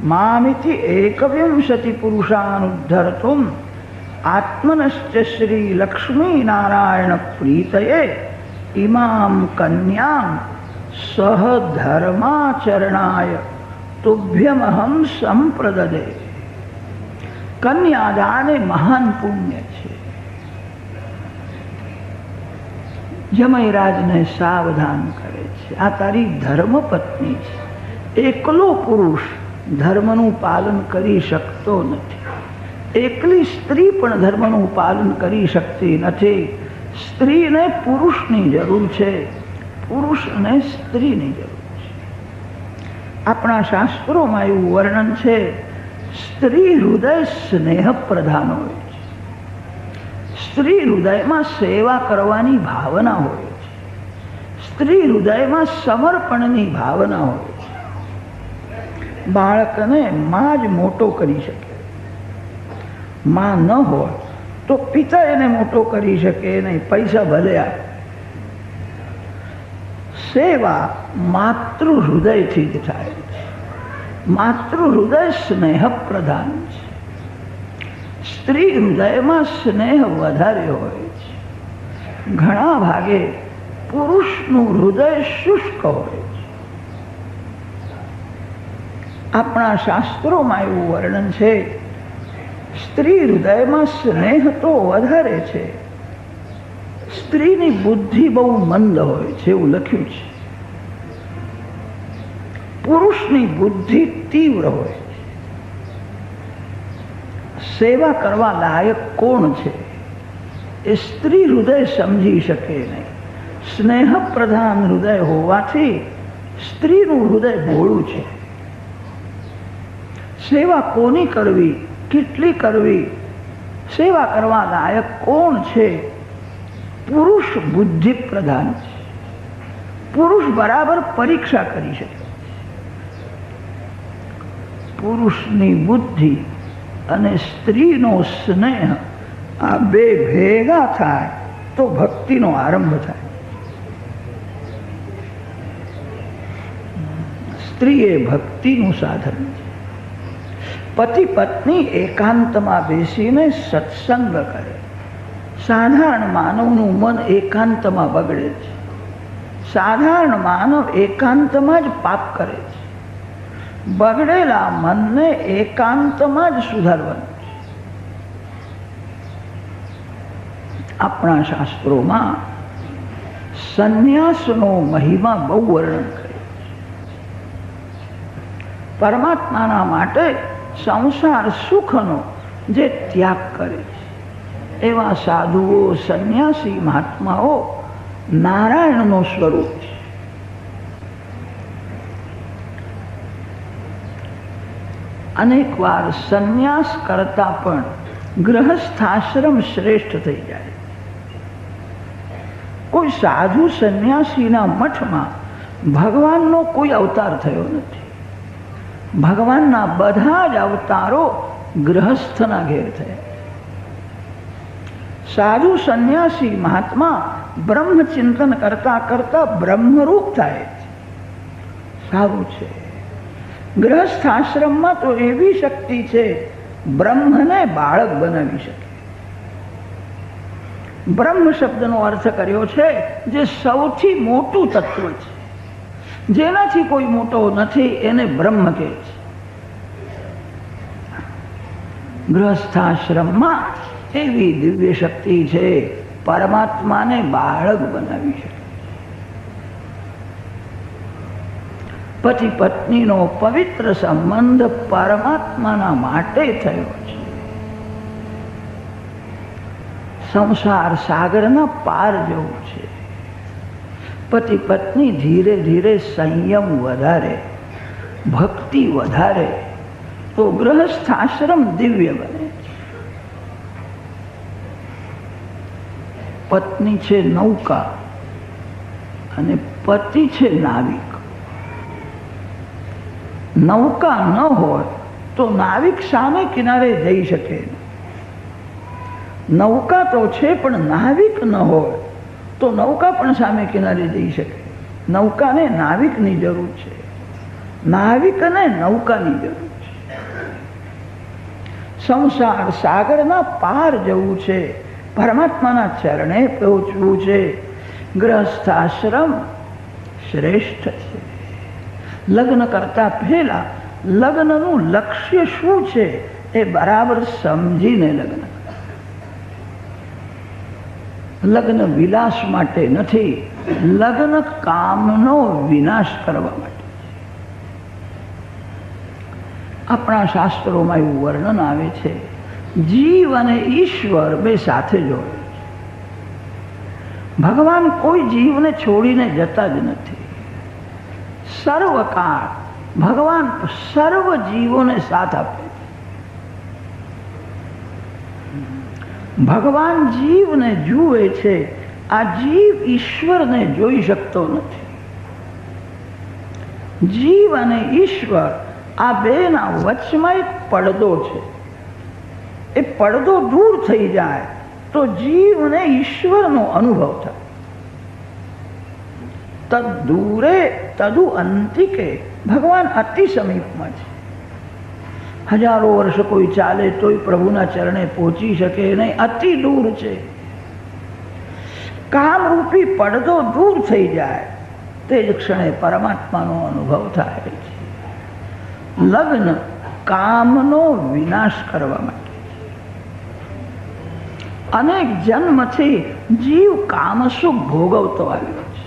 [SPEAKER 1] મામિતિ એકવિંશતિ પુરુષાનુદ્ધર્તુમ આત્મનશ્ચ શ્રી લક્ષ્મી નારાયણ પ્રીતયે ઇમામ કન્યામ સહ ધર્માચરણાય તુભ્યમહમ સંપ્રદદે. કન્યાદાન એ મહાન પુણ્ય છે. જમૈરાજને સાવધાન કરે છે, આ તારી ધર્મપત્ની છે. એકલો પુરુષ ધર્મનું પાલન કરી શકતો નથી, એકલી સ્ત્રી પણ ધર્મનું પાલન કરી શકતી નથી. સ્ત્રીને પુરુષની જરૂર છે, પુરુષને સ્ત્રીની જરૂર છે. આપણા શાસ્ત્રોમાં એવું વર્ણન છે, સ્ત્રી હૃદય સ્નેહ પ્રધાન હોય છે. સ્ત્રી હૃદયમાં સેવા કરવાની ભાવના હોય છે. સ્ત્રી હૃદયમાં સમર્પણની ભાવના હોય છે. બાળકને માં જ મોટો કરી શકે. માં ન હોય તો પિતા એને મોટો કરી શકે નહીં, પૈસા ભલે આપે. સેવા માતૃ હૃદયથી જ થાય છે. માતૃ હૃદય સ્નેહ પ્રધાન છે. સ્ત્રી હૃદયમાં સ્નેહ વધારે હોય છે. ઘણા ભાગે પુરુષનું હૃદય શુષ્ક હોય છે. આપણા શાસ્ત્રોમાં એવું વર્ણન છે, સ્ત્રી હૃદયમાં સ્નેહ તો વધારે છે, સ્ત્રીની બુદ્ધિ બહુ મંદ હોય છે એવું લખ્યું છે. પુરુષની બુદ્ધિ તીવ્ર હોય છે. સેવા કરવા લાયક કોણ છે એ સ્ત્રી હૃદય સમજી શકે નહીં. સ્નેહ પ્રધાન હૃદય હોવાથી સ્ત્રીનું હૃદય ભોળું છે. સેવા કોની કરવી, કેટલી કરવી, સેવા કરવા લાયક કોણ છે? પુરુષ બુદ્ધિ પ્રધાન છે. પુરુષ બરાબર પરીક્ષા કરી શકે. પુરુષની બુદ્ધિ અને સ્ત્રીનો સ્નેહ આ બે ભેગા થાય તો ભક્તિનો આરંભ થાય. સ્ત્રી એ ભક્તિનું સાધન છે. પતિ પત્ની એકાંતમાં બેસીને સત્સંગ કરે. સાધારણ માનવનું મન એકાંતમાં બગડે છે. સાધારણ માનવ એકાંતમાં જ પાપ કરે છે. બગડેલા મનને એકાંતમાં જ સુધારવાનું છે. આપણા શાસ્ત્રોમાં સંન્યાસનો મહિમા બહુ વર્ણન કર્યો છે. પરમાત્માના માટે સંસાર સુખનો જે ત્યાગ કરે છે એવા સાધુઓ, સંન્યાસી મહાત્માઓ નારાયણનો સ્વરૂપ છે. અનેક વાર સંન્યાસ કરતા પણ ગૃહસ્થાશ્રમ શ્રેષ્ઠ થઈ જાય. કોઈ સાધુ સંન્યાસીના મઠમાં ભગવાનનો કોઈ અવતાર થયો નથી. ભગવાનના બધા જ અવતારો ગૃહસ્થના ઘેર થયા. સાધુ સંન્યાસી મહાત્મા બ્રહ્મ ચિંતન કરતા કરતા બ્રહ્મરૂપ થાય છે. સારું છે. ગૃહસ્થ આશ્રમમાં તો એવી શક્તિ છે, બ્રહ્મને બાળક બનાવી શકે. બ્રહ્મ શબ્દનો અર્થ કર્યો છે જે સૌથી મોટું તત્વ છે, જેનાથી કોઈ મોટો નથી, એને બ્રહ્મ કહે છે. ગૃહસ્થાશ્રમમાં એવી દિવ્ય શક્તિ છે, પરમાત્માને બાળક બનાવી શકે. પતિ પત્નીનો પવિત્ર સંબંધ પરમાત્માના માટે થયો છે. સંસાર સાગરના પાર જવું છે. પતિ પત્ની ધીરે ધીરે સંયમ વધારે, ભક્તિ વધારે તો ગૃહસ્થાશ્રમ દિવ્ય બને છે. પત્ની છે નૌકા અને પતિ છે નાવિક. નૌકા ન હોય તો નાવિક સામે કિનારે જઈ શકે. નૌકા તો છે પણ નાવિક ન હોય તો નૌકા પણ સામે કિનારે જઈ શકે. નૌકાને નાવિકની જરૂર છે, નાવિકને નૌકાની જરૂર છે. સંસાર સાગરના પાર જવું છે, પરમાત્માના ચરણે પહોંચવું છે. ગૃહસ્થાશ્રમ શ્રેષ્ઠ છે. લગ્ન કરતા પહેલા લગ્નનું લક્ષ્ય શું છે એ બરાબર સમજીને લગ્ન. લગ્ન વિલાસ માટે નથી, લગ્ન કામનો વિનાશ કરવા માટે. આપણા શાસ્ત્રોમાં એવું વર્ણન આવે છે, જીવ અને ઈશ્વર બે સાથે જોડે છે. ભગવાન કોઈ જીવને છોડીને જતા જ નથી. સર્વકાળ ભગવાન સર્વ જીવોને સાથ આપે છે. ભગવાન જીવને જુએ છે, આ જીવ ઈશ્વરને જોઈ શકતો નથી. જીવ અને ઈશ્વર આ બેના વચમાં એક પડદો છે. એ પડદો દૂર થઈ જાય તો જીવને ઈશ્વરનો અનુભવ થાય. તદ દૂરે તદુ અંતિકે, ભગવાન અતિ સમીપમાં છે. હજારો વર્ષ કોઈ ચાલે તોય પ્રભુના ચરણે પહોંચી શકે નહીં, અતિ દૂર છે. કામરૂપી પડદો દૂર થઈ જાય તે જ ક્ષણે પરમાત્માનો અનુભવ થાય છે. લગ્ન કામનો વિનાશ કરવા માટે. અનેક જન્મથી જીવ કામસુખ ભોગવતો આવ્યો છે.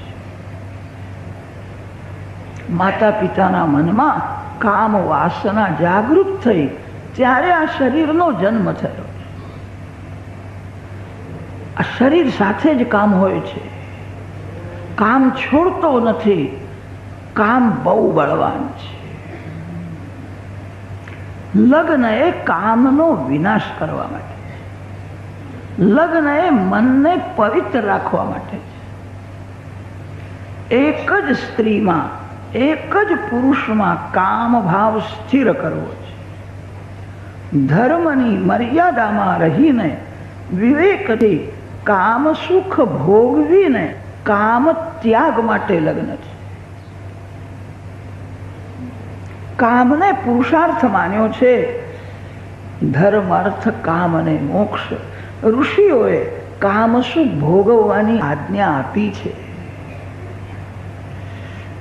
[SPEAKER 1] માતા પિતાના મનમાં કામ વાસના જાગૃત થઈ ત્યારે આ શરીરનો જન્મ થયો. આ શરીર સાથે જ કામ હોય છે. કામ છોડતો નથી. કામ બહુ બળવાન છે. લગ્ન એ કામનો વિનાશ કરવા માટે. લગ્ન એ મનને પવિત્ર રાખવા માટે છે. એક જ સ્ત્રીમાં, એક જ પુરુષમાં કામ ભાવ સ્થિર કરવો છે. ધર્મની મર્યાદામાં રહીને વિવેકથી કામ સુખ ભોગવીને કામ ત્યાગ માટે લગ્ન છે. કામને પુરુષાર્થ માન્યો છે. ધર્મ અર્થ કામ અને મોક્ષ. ઋષિઓએ કામ સુખ ભોગવવાની આજ્ઞા આપી છે.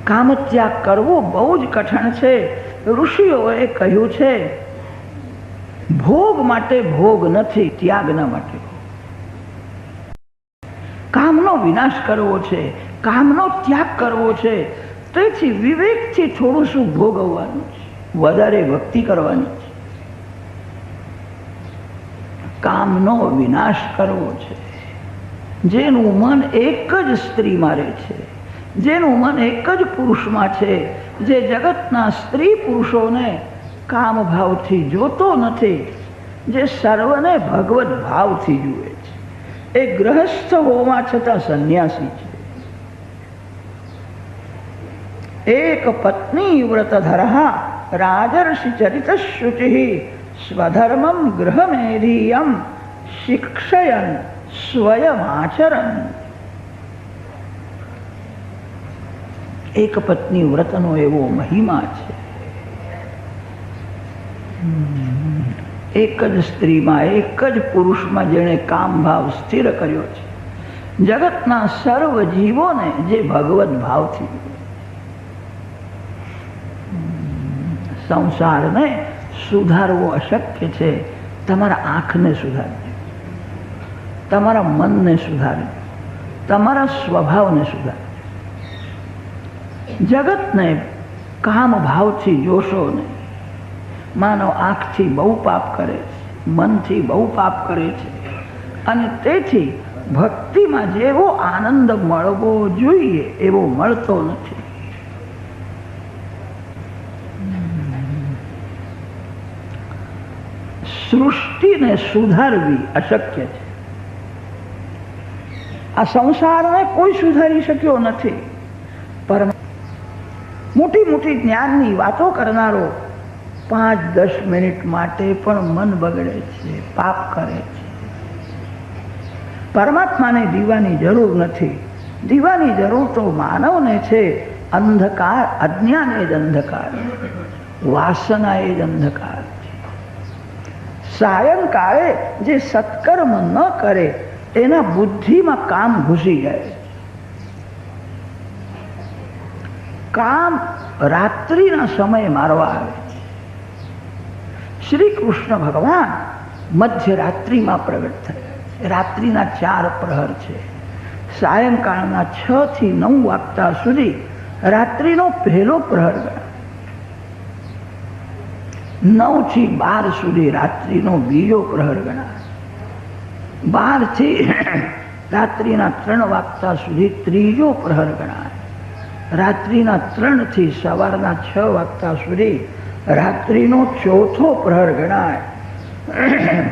[SPEAKER 1] કામ ત્યાગ કરવો બહુ જ કઠણ છે. ઋષિઓએ કહ્યું છે ભોગ માટે ભોગ નથી, ત્યાગના માટે. કામનો વિનાશ કરવો છે, કામનો ત્યાગ કરવો છે. તેથી વિવેકથી થોડું સુખ ભોગવવાનું છે, વધારે ભક્તિ કરવાની છે. કામનો વિનાશ કરવો છે. જેનું મન એક જ સ્ત્રીમાં રહે છે, જેનું મન એક જ પુરુષમાં છે, જે જગતના સ્ત્રી પુરુષોને કામ ભાવથી જોતો નથી, જે સર્વને ભગવત ભાવથી જુએ છે, એ ગ્રહસ્થ હોવા છતાં સંન્યાસી છે. એક પત્ની વ્રતધરઃ રાજર્ષિ ચરિત શુચિ સ્વધર્મમ ગૃહમેધીયમ શિક્ષયન સ્વયં આચરણ. એક પત્ની વ્રતનો એવો મહિમા છે. એક જ સ્ત્રીમાં, એક જ પુરુષમાં જેણે કામ ભાવ સ્થિર કર્યો છે. જગતના સર્વ જીવોને જે ભગવત ભાવથી, સંસારને સુધારવો અશક્ય છે. તમારા આંખને સુધારજો, તમારા મનને સુધારજો, તમારા સ્વભાવને સુધારજો. જગતને કામ ભાવથી જોશો નહીં. માનવ આંખથી બહુ પાપ કરે છે, મનથી બહુ પાપ કરે છે, અને તેથી ભક્તિમાં જેવો આનંદ મળવો જોઈએ એવો મળતો નથી. સૃષ્ટિને સુધારવી અશક્ય છે. આ સંસારને કોઈ સુધારી શક્યો નથી. પર મોટી મોટી જ્ઞાનની વાતો કરનારો 5-10 મિનિટ માટે પણ મન બગડે છે, પાપ કરે છે. પરમાત્માને દીવાની જરૂર નથી. દીવાની જરૂર તો માનવને છે. અંધકાર, અજ્ઞાન એ જ અંધકાર, વાસના એ જ અંધકાર છે. સાયંકાળે જે સત્કર્મ ન કરે એના બુદ્ધિમાં કામ ઘૂસી જાય. કામ રાત્રિના સમયે મારવા આવે છે. શ્રી કૃષ્ણ ભગવાન મધ્યરાત્રિમાં પ્રગટ થયા. રાત્રિના 4 પ્રહર છે. સાયંકાળના 6 થી 9 વાગતા સુધી રાત્રિનો પહેલો પ્રહર ગણાય. 9 થી 12 સુધી રાત્રિનો બીજો પ્રહર ગણાય. 12 થી રાત્રિના 3 વાગતા સુધી ત્રીજો પ્રહર ગણાય. રાત્રિના 3 થી સવારના 6 વાગતા સુધી રાત્રિનો ચોથો પ્રહર ગણાય.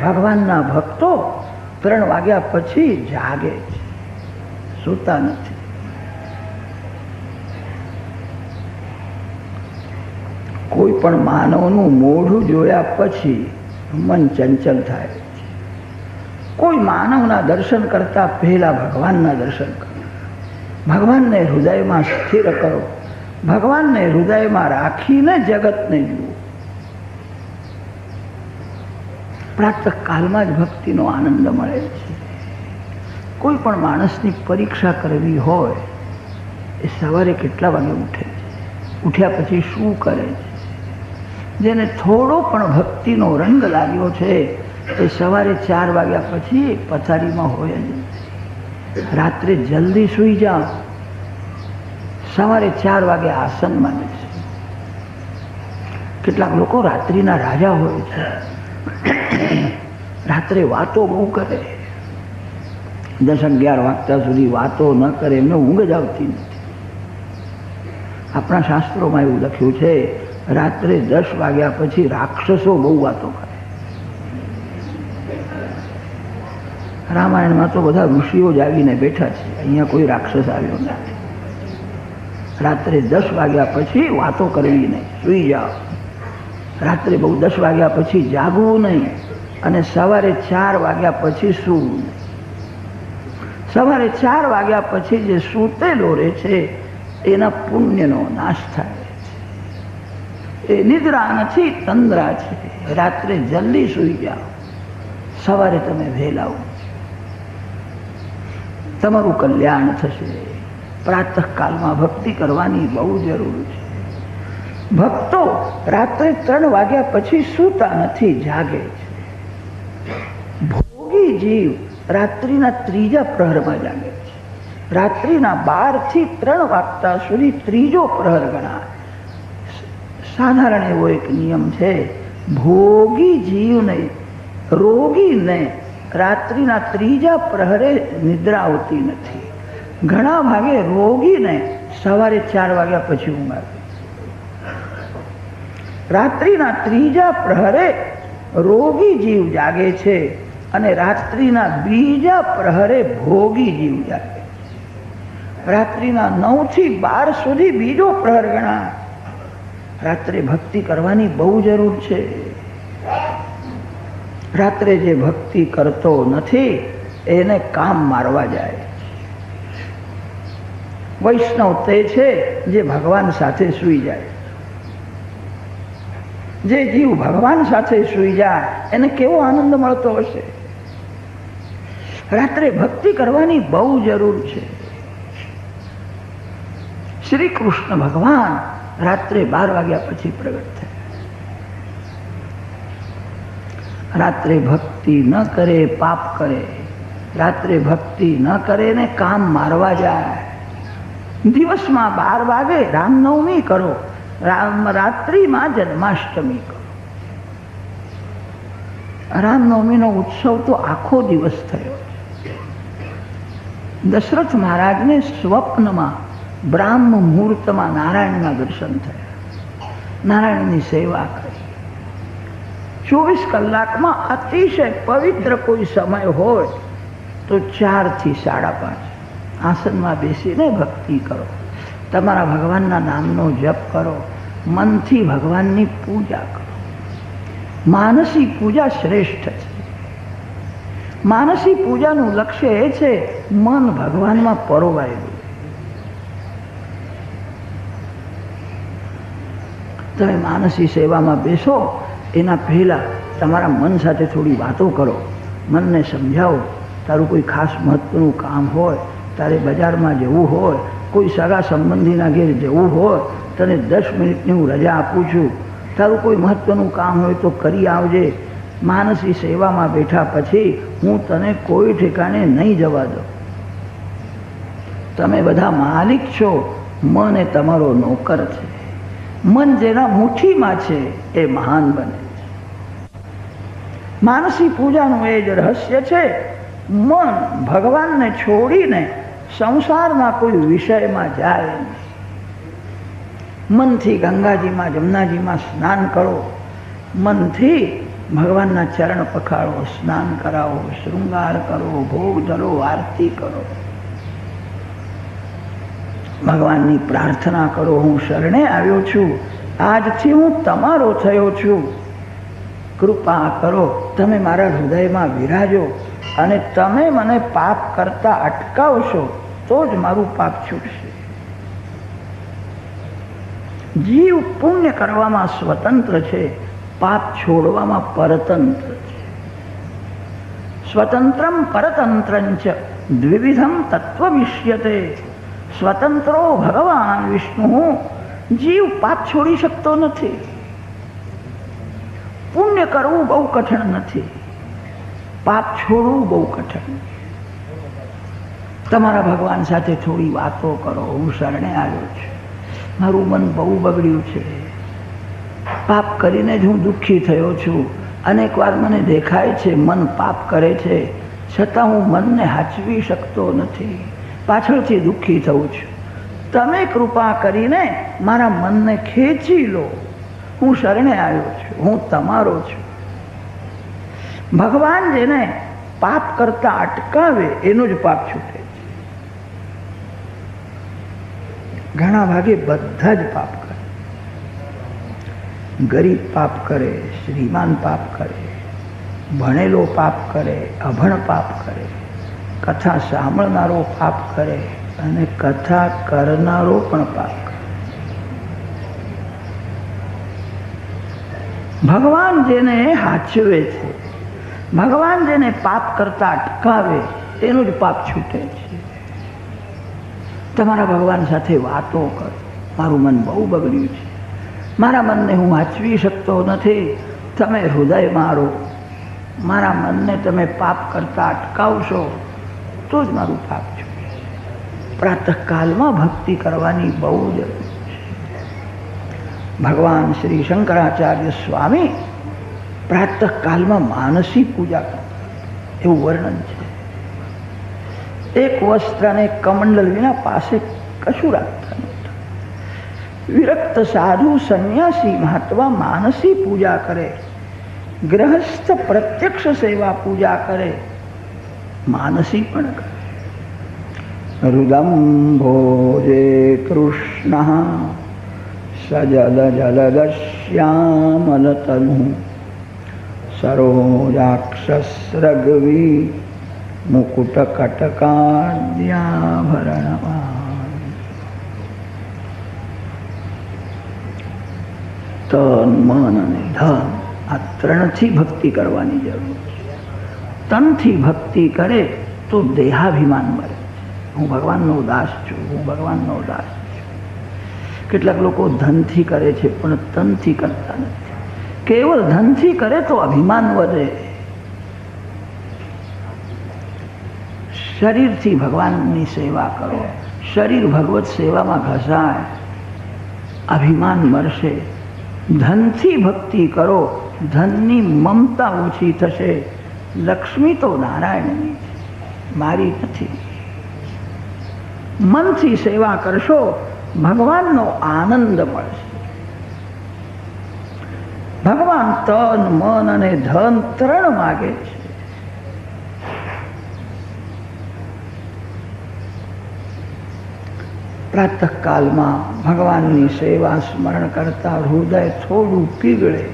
[SPEAKER 1] ભગવાનના ભક્તો 3 વાગ્યા પછી જાગે છે, સૂતા નથી. કોઈ પણ માનવનું મોઢું જોયા પછી મન ચંચલ થાય છે. કોઈ માનવના દર્શન કરતા પહેલા ભગવાનના દર્શન કરો. ભગવાનને હૃદયમાં સ્થિર કરો. ભગવાનને હૃદયમાં રાખીને જગતને જુઓ. પ્રાતઃકાલમાં જ ભક્તિનો આનંદ મળે છે. કોઈ પણ માણસની પરીક્ષા કરવી હોય એ સવારે કેટલા વાગે ઉઠે છે, ઉઠ્યા પછી શું કરે છે. જેને થોડો પણ ભક્તિનો રંગ લાગ્યો છે એ સવારે 4 વાગ્યા પછી પથારીમાં હોય જ. રાત્રે જલ્દી સૂઈ જાઓ, સવારે 4 વાગે આસનમાં બેસે. કેટલાક લોકો રાત્રિના રાજા હોય છે. રાત્રે વાતો બહુ કરે, 10-11 વાગતા સુધી વાતો ન કરે, એમને ઊંઘ જ આવતી નથી. આપણા શાસ્ત્રોમાં એવું લખ્યું છે રાત્રે 10 વાગ્યા પછી રાક્ષસો બહુ વાતો કરે. રામાયણમાં તો બધા ઋષિઓ જ આવીને બેઠા છે, અહીંયા કોઈ રાક્ષસ આવ્યો નથી. રાત્રે 10 વાગ્યા પછી વાતો કરવી નહીં, સૂઈ જાઓ. રાત્રે બહુ 10 વાગ્યા પછી જાગવું નહીં, અને સવારે 4 વાગ્યા પછી સૂવું નહીં. સવારે 4 વાગ્યા પછી જે સૂતેલો રહે છે એના પુણ્યનો નાશ થાય છે. એ નિદ્રા નથી, તંદ્રા છે. રાત્રે જલ્દી સૂઈ જાઓ, સવારે તમે વહેલા ઉઠો, તમારું કલ્યાણ થશે. પ્રાતઃકાલમાં ભક્તિ કરવાની બહુ જરૂર છે. ભક્તો રાત્રે 3 વાગ્યા પછી સૂતા નથી, જાગે છે. ભોગી જીવ રાત્રિના 3જા પ્રહરમાં જાગે છે. રાત્રિના 12 થી 3 વાગતા સુધી ત્રીજો પ્રહર ગણાય. સાધારણ એવો એક નિયમ છે, ભોગી જીવને, રોગીને રાત્રિના 3જા પ્રહરે નિદ્રા આવતી નથી. ઘણા ભાગે રોગીને સવારે 4 વાગ્યા પછી ઊંઘ આવે. રાત્રિના 3જા પ્રહરે રોગી જીવ જાગે છે, અને રાત્રિના 2જા પ્રહરે ભોગી જીવ જાગે. રાત્રિના 9 થી 12 સુધી બીજો પ્રહર ગણાય. રાત્રે ભક્તિ કરવાની બહુ જરૂર છે. રાત્રે જે ભક્તિ કરતો નથી એને કામ મારવા જાય. વૈષ્ણવ તે છે જે ભગવાન સાથે સૂઈ જાય. જે જીવ ભગવાન સાથે સૂઈ જાય એને કેવો આનંદ મળતો હશે. રાત્રે ભક્તિ કરવાની બહુ જરૂર છે. શ્રી કૃષ્ણ ભગવાન રાત્રે 12 વાગ્યા પછી પ્રગટ થયા. રાત્રે ભક્તિ ન કરે પાપ કરે. રાત્રે ભક્તિ ન કરે ને કામ મારવા જાય. દિવસમાં 12 વાગે રામનવમી કરો, રાત્રિમાં જન્માષ્ટમી કરો. રામનવમીનો ઉત્સવ તો આખો દિવસ થયો. દશરથ મહારાજને સ્વપ્નમાં બ્રાહ્મ મુહૂર્તમાં નારાયણના દર્શન થયા. નારાયણની સેવા કરી. 24 કલાકમાં અતિશય પવિત્ર કોઈ સમય હોય તો 4 થી 5:30 આસનમાં બેસીને ભક્તિ કરો. તમારા ભગવાનના નામનો જપ કરો. મનથી ભગવાનની પૂજા કરો. માનસી પૂજા શ્રેષ્ઠ છે. માનસી પૂજાનું લક્ષ્ય એ છે મન ભગવાનમાં પરોવાયેલું. તમે માનસી સેવામાં બેસો એના પહેલાં તમારા મન સાથે થોડી વાતો કરો. મનને સમજાવો. તારું કોઈ ખાસ મહત્વનું કામ હોય, તારે બજારમાં જવું હોય, કોઈ સગા સંબંધીના ઘેર જવું હોય, તને 10 મિનિટની હું રજા આપું છું. તારું કોઈ મહત્વનું કામ હોય તો કરી આવજે. માનસી સેવામાં બેઠા પછી હું તને કોઈ ઠેકાણે નહીં જવા દઉં. તમે બધા માલિક છો. મન એ તમારો નોકર છે. મન જેના મુઠ્ઠીમાં છે એ મહાન બને. માનસી પૂજાનું એ જ રહસ્ય છે. મન ભગવાનને છોડીને સંસારના કોઈ વિષયમાં જાય નહીં. મનથી ગંગાજીમાં જમનાજીમાં સ્નાન કરો. મનથી ભગવાનના ચરણ પખાળો, સ્નાન કરાવો, શૃંગાર કરો, ભોગ ધરો, આરતી કરો. ભગવાનની પ્રાર્થના કરો. હું શરણે આવ્યો છું. આજથી હું તમારો થયો છું. કૃપા કરો. તમે મારા હૃદયમાં વિરાજો અને તમે મને પાપ કરતા અટકાવશો તો જ મારું પાપ છૂટશે. જીવ પુણ્ય કરવામાં સ્વતંત્ર છે, પાપ છોડવામાં પરતંત્ર છે. સ્વતંત્રમ પરતંત્રંચ દ્વિવિધમ તત્વવિષ્યતે. સ્વતંત્રો ભગવાન વિષ્ણુ. જીવ પાપ છોડી શકતો નથી. પુણ્ય કરવું બહુ કઠણ નથી, પાપ છોડવું બહુ કઠણ. તમારા ભગવાન સાથે થોડી વાતો કરો. હું શરણે આવ્યો છું. મારું મન બહુ બગડ્યું છે. પાપ કરીને જ હું દુઃખી થયો છું. અનેક વાર મને દેખાય છે મન પાપ કરે છે, છતાં હું મનને હાચવી શકતો નથી. પાછળથી દુઃખી થઉં છું. તમે કૃપા કરીને મારા મનને ખેંચી લો. હું શરણે આવ્યો છું. હું તમારો છું. ભગવાન જેને પાપ કરતા અટકાવે એનું જ પાપ છૂટે છે. ઘણા ભાગે બધા જ પાપ કરે. ગરીબ પાપ કરે, શ્રીમાન પાપ કરે, ભણેલો પાપ કરે, અભણ પાપ કરે, કથા સાંભળનારો પાપ કરે અને કથા કરનારો પણ પાપ કરે. ભગવાન જેને હાચવે છે, ભગવાન જેને પાપ કરતા અટકાવે એનું જ પાપ છૂટે છે. તમારા ભગવાન સાથે વાતો કરો. મારું મન બહુ બગડ્યું છે. મારા મનને હું હાચવી શકતો નથી. તમે હૃદય મારો. મારા મનને તમે પાપ કરતા અટકાવશો તો જ મારું પાપ છૂટશે. પ્રાતઃકાલમાં ભક્તિ કરવાની બહુ જરૂર છે. ભગવાન શ્રી શંકરાચાર્ય સ્વામી પ્રાતઃકાલમાં માનસી પૂજા કરતા એવું વર્ણન છે. એક વસ્ત્ર અને કમંડલ વિના પાસે કશું રાખતા નહોતા. વિરક્ત સાધુ સંન્યાસી મહાત્મા માનસી પૂજા કરે. ગ્રહસ્થ પ્રત્યક્ષ સેવા પૂજા કરે, માનસી પણ કરે. રુદમ ભોજે કૃષ્ણ સજલ જલદશ્યામલતનુ સરોજાક્ષસ્રગવી મુકુટ કટકાદ્યાભરણમાં તન મન અને ધન આ ત્રણથી ભક્તિ કરવાની જરૂર છે. તનથી ભક્તિ કરે તો દેહાભિમાન મળે. હું ભગવાનનો દાસ છું, હું ભગવાનનો દાસ છું. કેટલાક લોકો ધનથી કરે છે પણ તનથી કરતા નથી. કેવળ ધનથી કરે તો અભિમાન વધે. શરીરથી ભગવાનની સેવા કરો, શરીર ભગવત સેવામાં ઘસાય, અભિમાન મળશે. ધનથી ભક્તિ કરો, ધનની મમતા ઓછી થશે. લક્ષ્મી તો નારાયણની છે, મારી નથી. મનથી સેવા કરશો, ભગવાનનો આનંદ મળશે. ભગવાન તન મન અને ધન ત્રણ માગે છે. પ્રાતઃકાલમાં ભગવાનની સેવા સ્મરણ કરતા હૃદય થોડું પીગળે.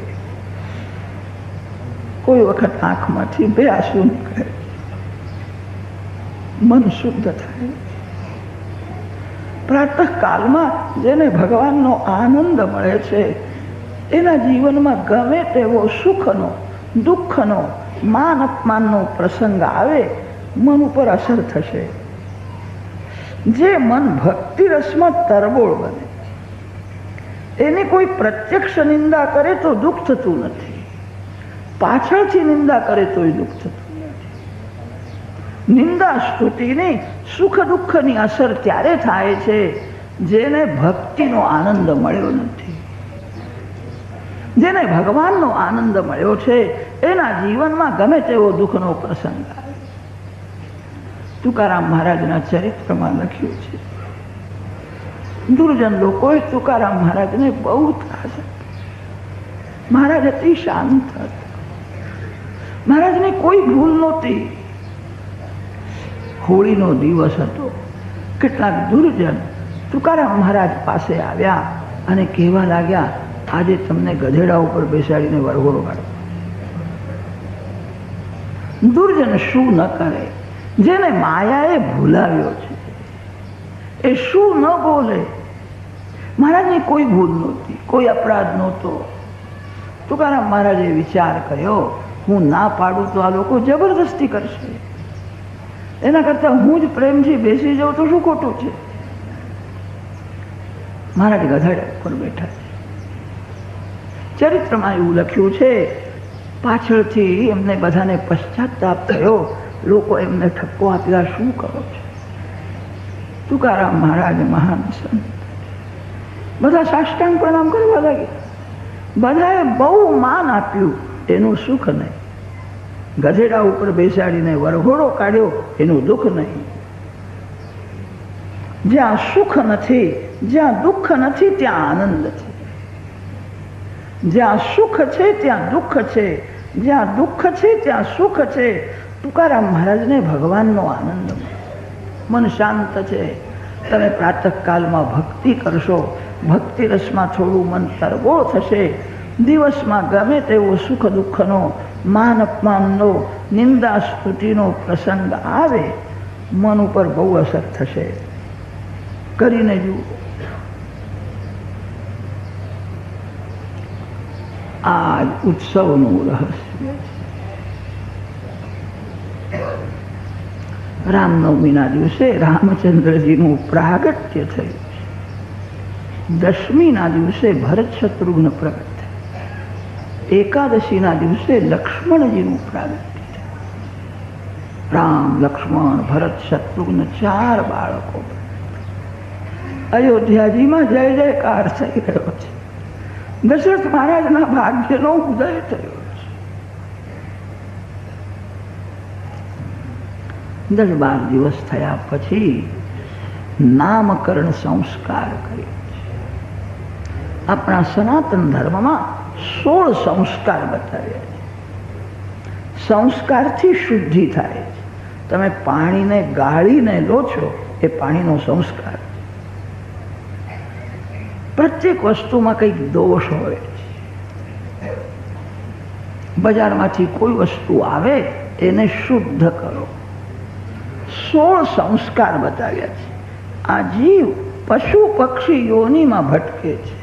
[SPEAKER 1] કોઈ વખત આંખમાંથી બે આંસુ નીકળે, મન શુદ્ધ થાય. પ્રાતઃકાલમાં જેને ભગવાનનો આનંદ મળે છે એના જીવનમાં ગમે તેવો સુખનો દુઃખનો માન અપમાનનો પ્રસંગ આવે, મન ઉપર અસર થશે. જે મન ભક્તિ રસમાં તરબોળ બને, એની કોઈ પ્રત્યક્ષ નિંદા કરે તો દુઃખ થતું નથી, પાછળથી નિંદા કરે તોય દુઃખ થતું નથી. નિંદા સ્તુતિની સુખ દુઃખની અસર ત્યારે થાય છે જેને ભક્તિનો આનંદ મળ્યો નથી. જેને ભગવાનનો આનંદ મળ્યો છે એના જીવનમાં ગમે તેવો દુઃખનો પ્રસંગ આવે. તુકારામ મહારાજના ચરિત્રમાં લખ્યું છે, દુર્જન લોકોએ તુકારામ મહારાજને બહુ ત્રાસ આપ્યો. મહારાજ અતિ શાંત હતા, મહારાજની કોઈ ભૂલ નહોતી. હોળીનો દિવસ હતો. કેટલાક દુર્જન તુકારામ મહારાજ પાસે આવ્યા અને કહેવા લાગ્યા, આજે તમને ગધેડા ઉપર બેસાડીને વરઘોડો કાઢો. દુર્જન શું ન કરે, જેને માયાએ ભૂલાવ્યો છે એ શું ન બોલે. મહારાજની કોઈ ભૂલ નહોતી, કોઈ અપરાધ નહોતો. તુકારામ મહારાજે વિચાર કર્યો, હું ના પાડું તો આ લોકો જબરદસ્તી કરશે, એના કરતાં હું જ પ્રેમથી બેસી જાઉં તો શું ખોટું છે. મહારાજ ગધેડા ઉપર બેઠા છે. ચરિત્રમાં એવું લખ્યું છે, પાછળથી એમને બધાને પશ્ચાતાપ થયો. લોકો એમને ઠપકો આપ્યા, શું કરો છો? તુકારામ મહારાજ મહાન સંત, બધા સાષ્ટાંગ પ્રણામ કરવા લાગ્યા. બધાએ બહુ માન આપ્યું, એનું સુખ નહીં. ગધેડા ઉપર બેસાડીને વરઘોડો કાઢ્યો, એનું દુઃખ નહીં. જ્યાં સુખ નથી, જ્યાં દુઃખ નથી, ત્યાં આનંદ છે. જ્યાં સુખ છે ત્યાં દુઃખ છે, જ્યાં દુઃખ છે ત્યાં સુખ છે. તુકારામ મહારાજને ભગવાનનો આનંદ મળે, મન શાંત છે. તમે પ્રાતઃકાલમાં ભક્તિ કરશો, ભક્તિ રસમાં થોડું મન તરબોળ થશે. દિવસમાં ગમે તેવો સુખ દુઃખનો માન અપમાનનો નિંદા સ્તુતિનો પ્રસંગ આવે, મન ઉપર બહુ અસર થશે. કરીને જુઓ. આ ઉત્સવનું રહસ્ય. રામનવમીના દિવસે રામચંદ્રજીનું પ્રાગટ્ય થયું છે. દશમીના દિવસે ભરત શત્રુઘ્ન પ્રગટ થયા. એકાદશીના દિવસે લક્ષ્મણજીનું પ્રાગટ્ય થયું. રામ લક્ષ્મણ ભરત શત્રુઘ્ન 4 બાળકો. અયોધ્યાજીમાં જય જયકાર થઈ રહ્યો છે. દશરથ મહારાજના ભાગ્યનો ઉદય થયો છે. 10-12 દિવસ થયા પછી નામકરણ સંસ્કાર કર્યો છે. આપણા સનાતન ધર્મમાં 16 સંસ્કાર બતાવ્યા છે. સંસ્કારથી શુદ્ધિ થાય છે. તમે પાણીને ગાળીને લો છો, એ પાણીનો સંસ્કાર. પ્રત્યેક વસ્તુમાં કંઈક દોષ હોય છે. બજારમાંથી કોઈ વસ્તુ આવે એને શુદ્ધ કરો. 16 સંસ્કાર બતાવ્યા છે. આ જીવ પશુ પક્ષી યોનિમાં ભટકે છે,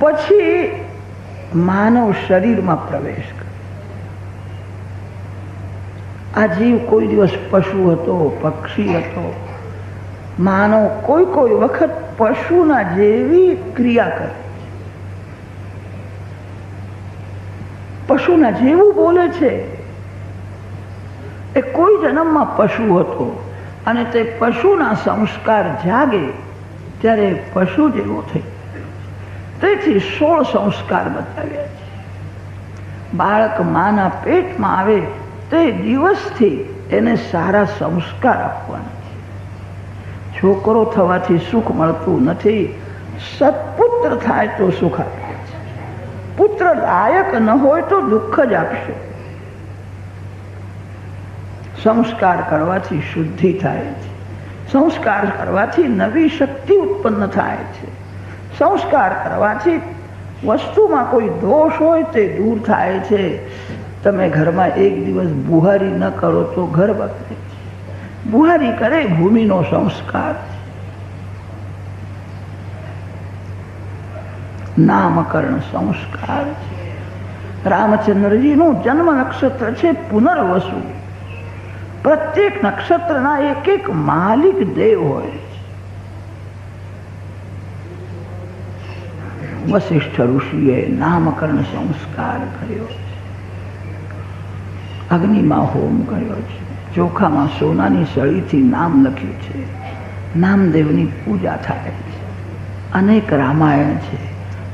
[SPEAKER 1] પછી માનવ શરીરમાં પ્રવેશ કરે. આ જીવ કોઈ દિવસ પશુ હતો, પક્ષી હતો. માનવ કોઈ કોઈ વખત પશુના જેવી ક્રિયા કરે, પશુના જેવું બોલે છે. એ કોઈ જન્મમાં પશુ હતો અને તે પશુના સંસ્કાર જાગે ત્યારે પશુ જેવો થઈ. તેથી 16 સંસ્કાર બતાવ્યા છે. બાળક માના પેટમાં આવે તે દિવસથી એને સારા સંસ્કાર આપવાના છે. છોકરો થવાથી સુખ મળતું નથી, સત્પુત્ર થાય તો સુખ આપે છે. પુત્ર લાયક ન હોય તો દુઃખ જ આપશે. સંસ્કાર કરવાથી શુદ્ધિ થાય છે, સંસ્કાર કરવાથી નવી શક્તિ ઉત્પન્ન થાય છે, સંસ્કાર કરવાથી વસ્તુમાં કોઈ દોષ હોય તે દૂર થાય છે. તમે ઘરમાં એક દિવસ બુહારી ન કરો તો ઘર બગડે છે. બુહારી કરે ભૂમિનો સંસ્કાર છે. નામકરણ સંસ્કાર છે. રામચંદ્રજીનું જન્મ નક્ષત્ર છે પુનર્વસુ. પ્રત્યેક નક્ષત્રના એક એક માલિક દેવ હોય છે. વશિષ્ઠ ઋષિએ નામકરણ સંસ્કાર કર્યો છે. અગ્નિમાં હોમ કર્યો છે. ચોખામાં સોનાની સળીથી નામ લખ્યું છે. નામદેવની પૂજા થાય છે. અનેક રામાયણ છે.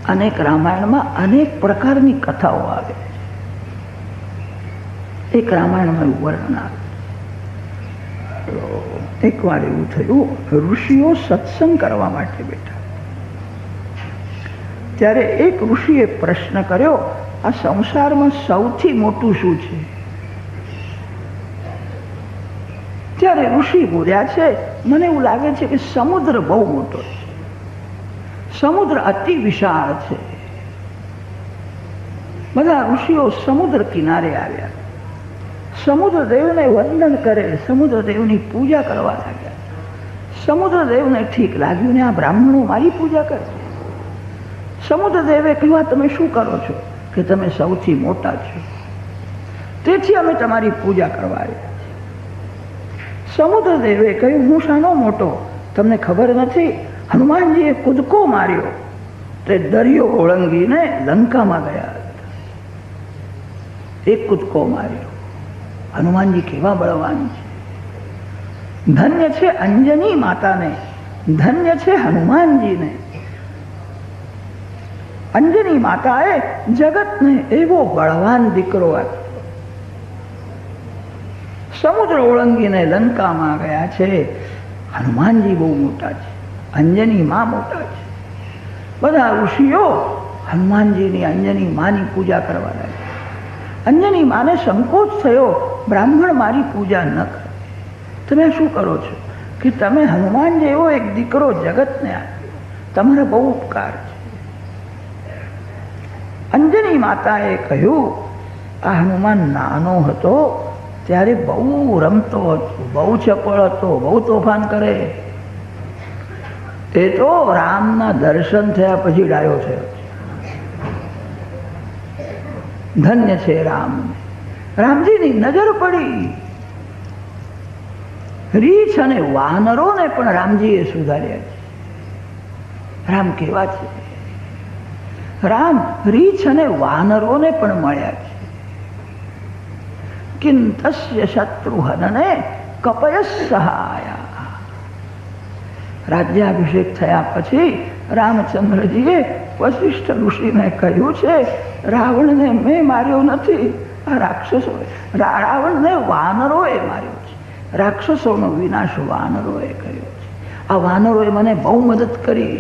[SPEAKER 1] અનેક રામાયણમાં અનેક પ્રકારની કથાઓ આવે છે. એક રામાયણમાં વર્ણન આવે. એક વાર એવું થયું, ઋષિઓ સત્સંગ કરવા માટે બેઠા. ત્યારે એક ઋષિએ પ્રશ્ન કર્યો, આ સંસારમાં સૌથી મોટું શું છે? ત્યારે ઋષિ બોલ્યા છે, મને એવું લાગે છે કે સમુદ્ર બહુ મોટો છે. સમુદ્ર અતિ વિશાળ છે. બધા ઋષિઓ સમુદ્ર કિનારે આવ્યા. સમુદ્રદેવને વંદન કરે, સમુદ્રદેવની પૂજા કરવા લાગ્યા. સમુદ્રદેવને ઠીક લાગ્યું ને આ બ્રાહ્મણો મારી પૂજા કરે. સમુદ્રદેવે કહ્યું, તમે શું કરો છો? કે તમે સૌથી મોટા છો, તેથી અમે તમારી પૂજા કરવા આવ્યા. સમુદ્રદેવે કહ્યું, હું શાનો મોટો? તમને ખબર નથી? હનુમાનજીએ કૂદકો માર્યો તે દરિયો ઓળંગીને લંકામાં ગયા હતા. એક કૂદકો માર્યો. હનુમાનજી કેવા બળવાન છે! ધન્ય છે અંજની માતાને, ધન્ય છે હનુમાનજીને. અંજની માતાએ જગતને એવો બળવાન દીકરો આપ્યો. સમુદ્ર ઓળંગીને લંકામાં ગયા છે. હનુમાનજી બહુ મોટા છે, અંજની માં મોટા છે. બધા ઋષિઓ હનુમાનજીની અંજની માની પૂજા કરવા લાગ્યા. અંજની માને સંકોચ થયો, બ્રાહ્મણ મારી પૂજા ન કરે. તમે શું કરો છો? કે તમે હનુમાન જેવો એક દીકરો જગતને આપ્યો, તમારા બહુ ઉપકાર છે. અંજની માતાએ કહ્યું, આ હનુમાન નાનો હતો ત્યારે બહુ રમતો હતો, બહુ ચપળ હતો, બહુ તોફાન કરે. તે તો રામના દર્શન થયા પછી ડાયો થયો. ધન્ય છે રામ. રામજીની નજર પડી. રીછ અને વાનરોને પણ રામજીએ સુધાર્યા છે. રામ કેવા છે? રામ રીછ અને વાનરોને પણ મળ્યા છે. કિંતસ્ય શત્રુહનને કપય સહાયા. રાજ્યાભિષેક થયા પછી રામચંદ્રજીએ વશિષ્ઠ ઋષિને કહ્યું છે, રાવણને મેં માર્યો નથી, આ રાક્ષસોએ, રાવણને વાનરોએ માર્યો છે. રાક્ષસોનો વિનાશ વાનરોએ કર્યો છે. આ વાનરોએ મને બહુ મદદ કરી,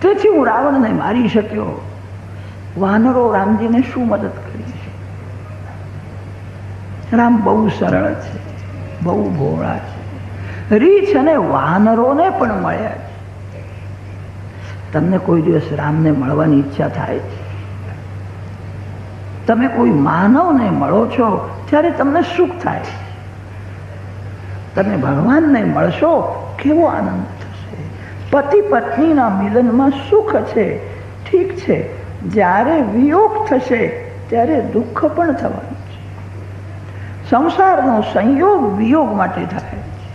[SPEAKER 1] તેથી હું રાવણને મારી શક્યો. વાનરો રામજીને શું મદદ કરી? રામ બહુ સરળ છે, બહુ ભોળા છે. રીછ અને વાનરોને પણ મળ્યા છે. તમને કોઈ દિવસ રામને મળવાની ઈચ્છા થાય છે? તમે કોઈ માનવને મળો છો ત્યારે તમને સુખ થાય છે. તમે ભગવાનને મળશો, કેવો આનંદ થશે. પતિ પત્નીના મિલનમાં સુખ છે, ઠીક છે. જ્યારે વિયોગ થશે ત્યારે દુઃખ પણ થવાનું છે. સંસારનો સંયોગ વિયોગ માટે થાય છે.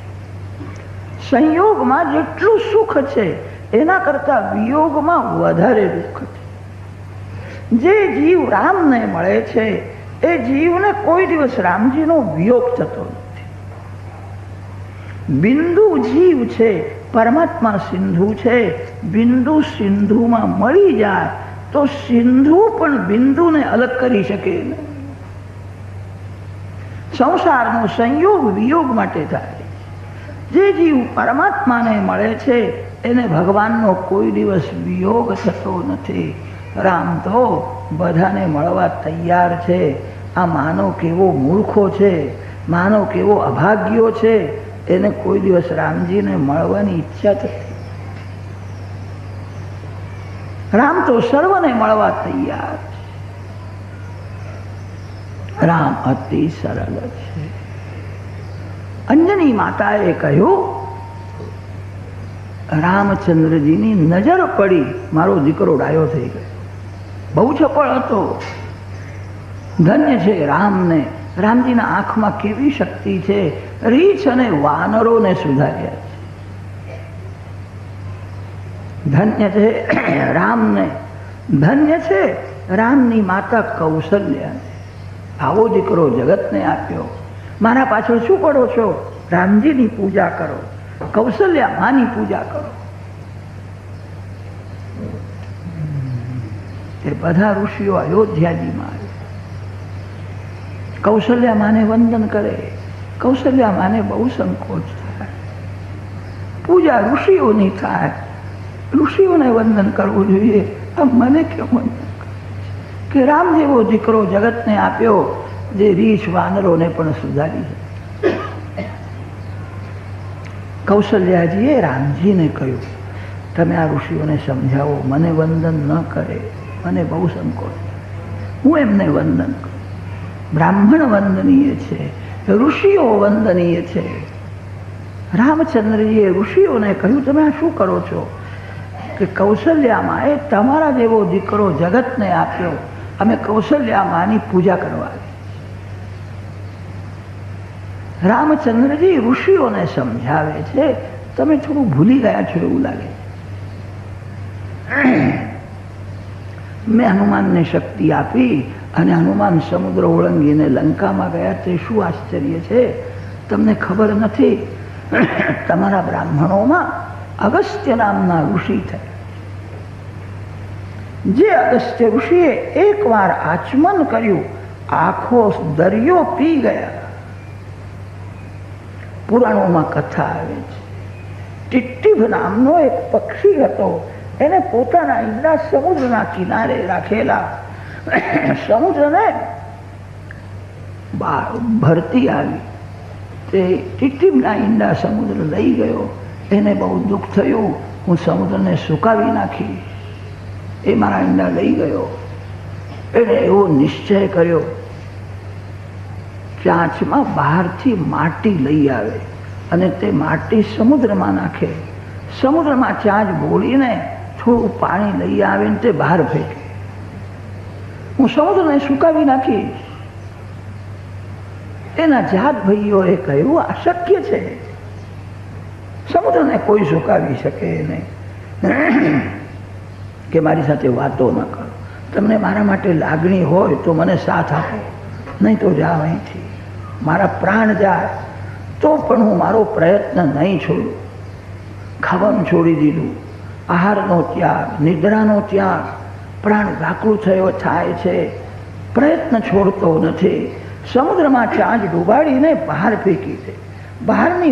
[SPEAKER 1] સંયોગમાં જેટલું સુખ છે એના કરતા વિયોગમાં વધારે દુઃખ છે. જે જીવ રામને મળે છે એ જીવને કોઈ દિવસ રામજીનો વિયોગ થતો નથી. બિંદુ જીવ છે, પરમાત્મા સિંધુ છે. બિંદુ સિંધુમાં મળી જાય તો સિંધુ પણ બિંદુને અલગ કરી શકે નહીં. સંસારનો સંયોગ વિયોગ માટે થાય. જે જીવ પરમાત્માને મળે છે એને ભગવાનનો કોઈ દિવસ વિયોગ થતો નથી. રામ તો બધાને મળવા તૈયાર છે. આ માનવ કેવો મૂર્ખો છે, માનવ કેવો અભાગ્યો છે, એને કોઈ દિવસ રામજીને મળવાની ઈચ્છા થતી. રામ તો સર્વને મળવા તૈયાર છે. રામ અતિ સરળ છે. અંજની માતાએ કહ્યું, રામચંદ્રજીની નજર પડી, મારો દીકરો ડાયો થઈ ગયો. બહુ ચપળ હતો. ધન્ય છે રામને. રામજીના આંખમાં કેવી શક્તિ છે. રીછ અને વાનરોને સુધાર્યા છે. ધન્ય છે રામને. ધન્ય છે રામની માતા કૌશલ્યાને. આવો દીકરો જગતને આપ્યો. મારા પાછળ શું પડો છો? રામજીની પૂજા કરો, કૌશલ્યા માની પૂજા કરો. એ બધા ઋષિઓ અયોધ્યાજીમાં આવે. કૌશલ્યા માને વંદન કરે. કૌશલ્યા માને બહુ સંકોચ થાય. પૂજા ઋષિઓની થાય. ઋષિઓને વંદન કરવું જોઈએ. મને કેમ વંદન કે રામ જેવો દીકરો જગતને આપ્યો, જે રીછ વાનરોને પણ સુધારી. કૌશલ્યાજીએ રામજીને કહ્યું, તમે આ ઋષિઓને સમજાવો, મને વંદન ન કરે, મને બહુ સંકોચ, હું એમને વંદન કરું. બ્રાહ્મણ વંદનીય છે, ઋષિઓ વંદનીય છે. રામચંદ્રજીએ ઋષિઓને કહ્યું, તમે આ શું કરો છો? કે કૌશલ્યામાં એ તમારા જેવો દીકરો જગતને આપ્યો, અમે કૌશલ્યામાની પૂજા કરવા. રામચંદ્રજી ઋષિઓને સમજાવે છે, તમે થોડું ભૂલી ગયા છો એવું લાગે. મેં હનુમાનને શક્તિ આપી અને હનુમાન સમુદ્ર ઓળંગીને લંકામાં ગયા, તે શું આશ્ચર્ય છે? તમને ખબર નથી, તમારા બ્રાહ્મણોમાં અગસ્ત્ય નામના ઋષિ થયા. જે અગસ્ત્ય ઋષિએ એકવાર આચમન કર્યું, આખો દરિયો પી ગયા. પુરાણોમાં કથા આવે છે. ટિટ્ટીભ નામનો એક પક્ષી હતો, એને પોતાના ઈંડા સમુદ્રના કિનારે રાખેલા. સમુદ્રને ભરતી આવી, તે ટિટ્ટીભના ઈંડા સમુદ્ર લઈ ગયો. એને બહુ દુઃખ થયું, હું સમુદ્રને સુકાવી નાખી. એ મારા ઈંડા લઈ ગયો. એને એવો નિશ્ચય કર્યો, ચાંચમાં બહારથી માટી લઈ આવે અને તે માટી સમુદ્રમાં નાખે. સમુદ્રમાં ચાંચ બોળીને થોડું પાણી લઈ આવે ને તે બહાર ફેંકે. હું સમુદ્રને સુકાવી નાખીશ. એના જાત ભાઈઓએ કહ્યું, અશક્ય છે, સમુદ્રને કોઈ સુકાવી શકે નહીં. કે મારી સાથે વાતો ન કરો. તમને મારા માટે લાગણી હોય તો મને સાથ આપો, નહીં તો જાઓ અહીંથી. મારા પ્રાણ જાય તો પણ હું મારો પ્રયત્ન નહીં છોડું. ખાવાનું છોડી દીધું, આહારનો ત્યાગ, નિદ્રાનો ત્યાગ. પ્રાણ વ્યાકુળ થયો થાય છે, પ્રયત્ન છોડતો નથી. સમુદ્રમાં ચાંચ ડૂબાડીને બહાર ફેંકી દે. બહારની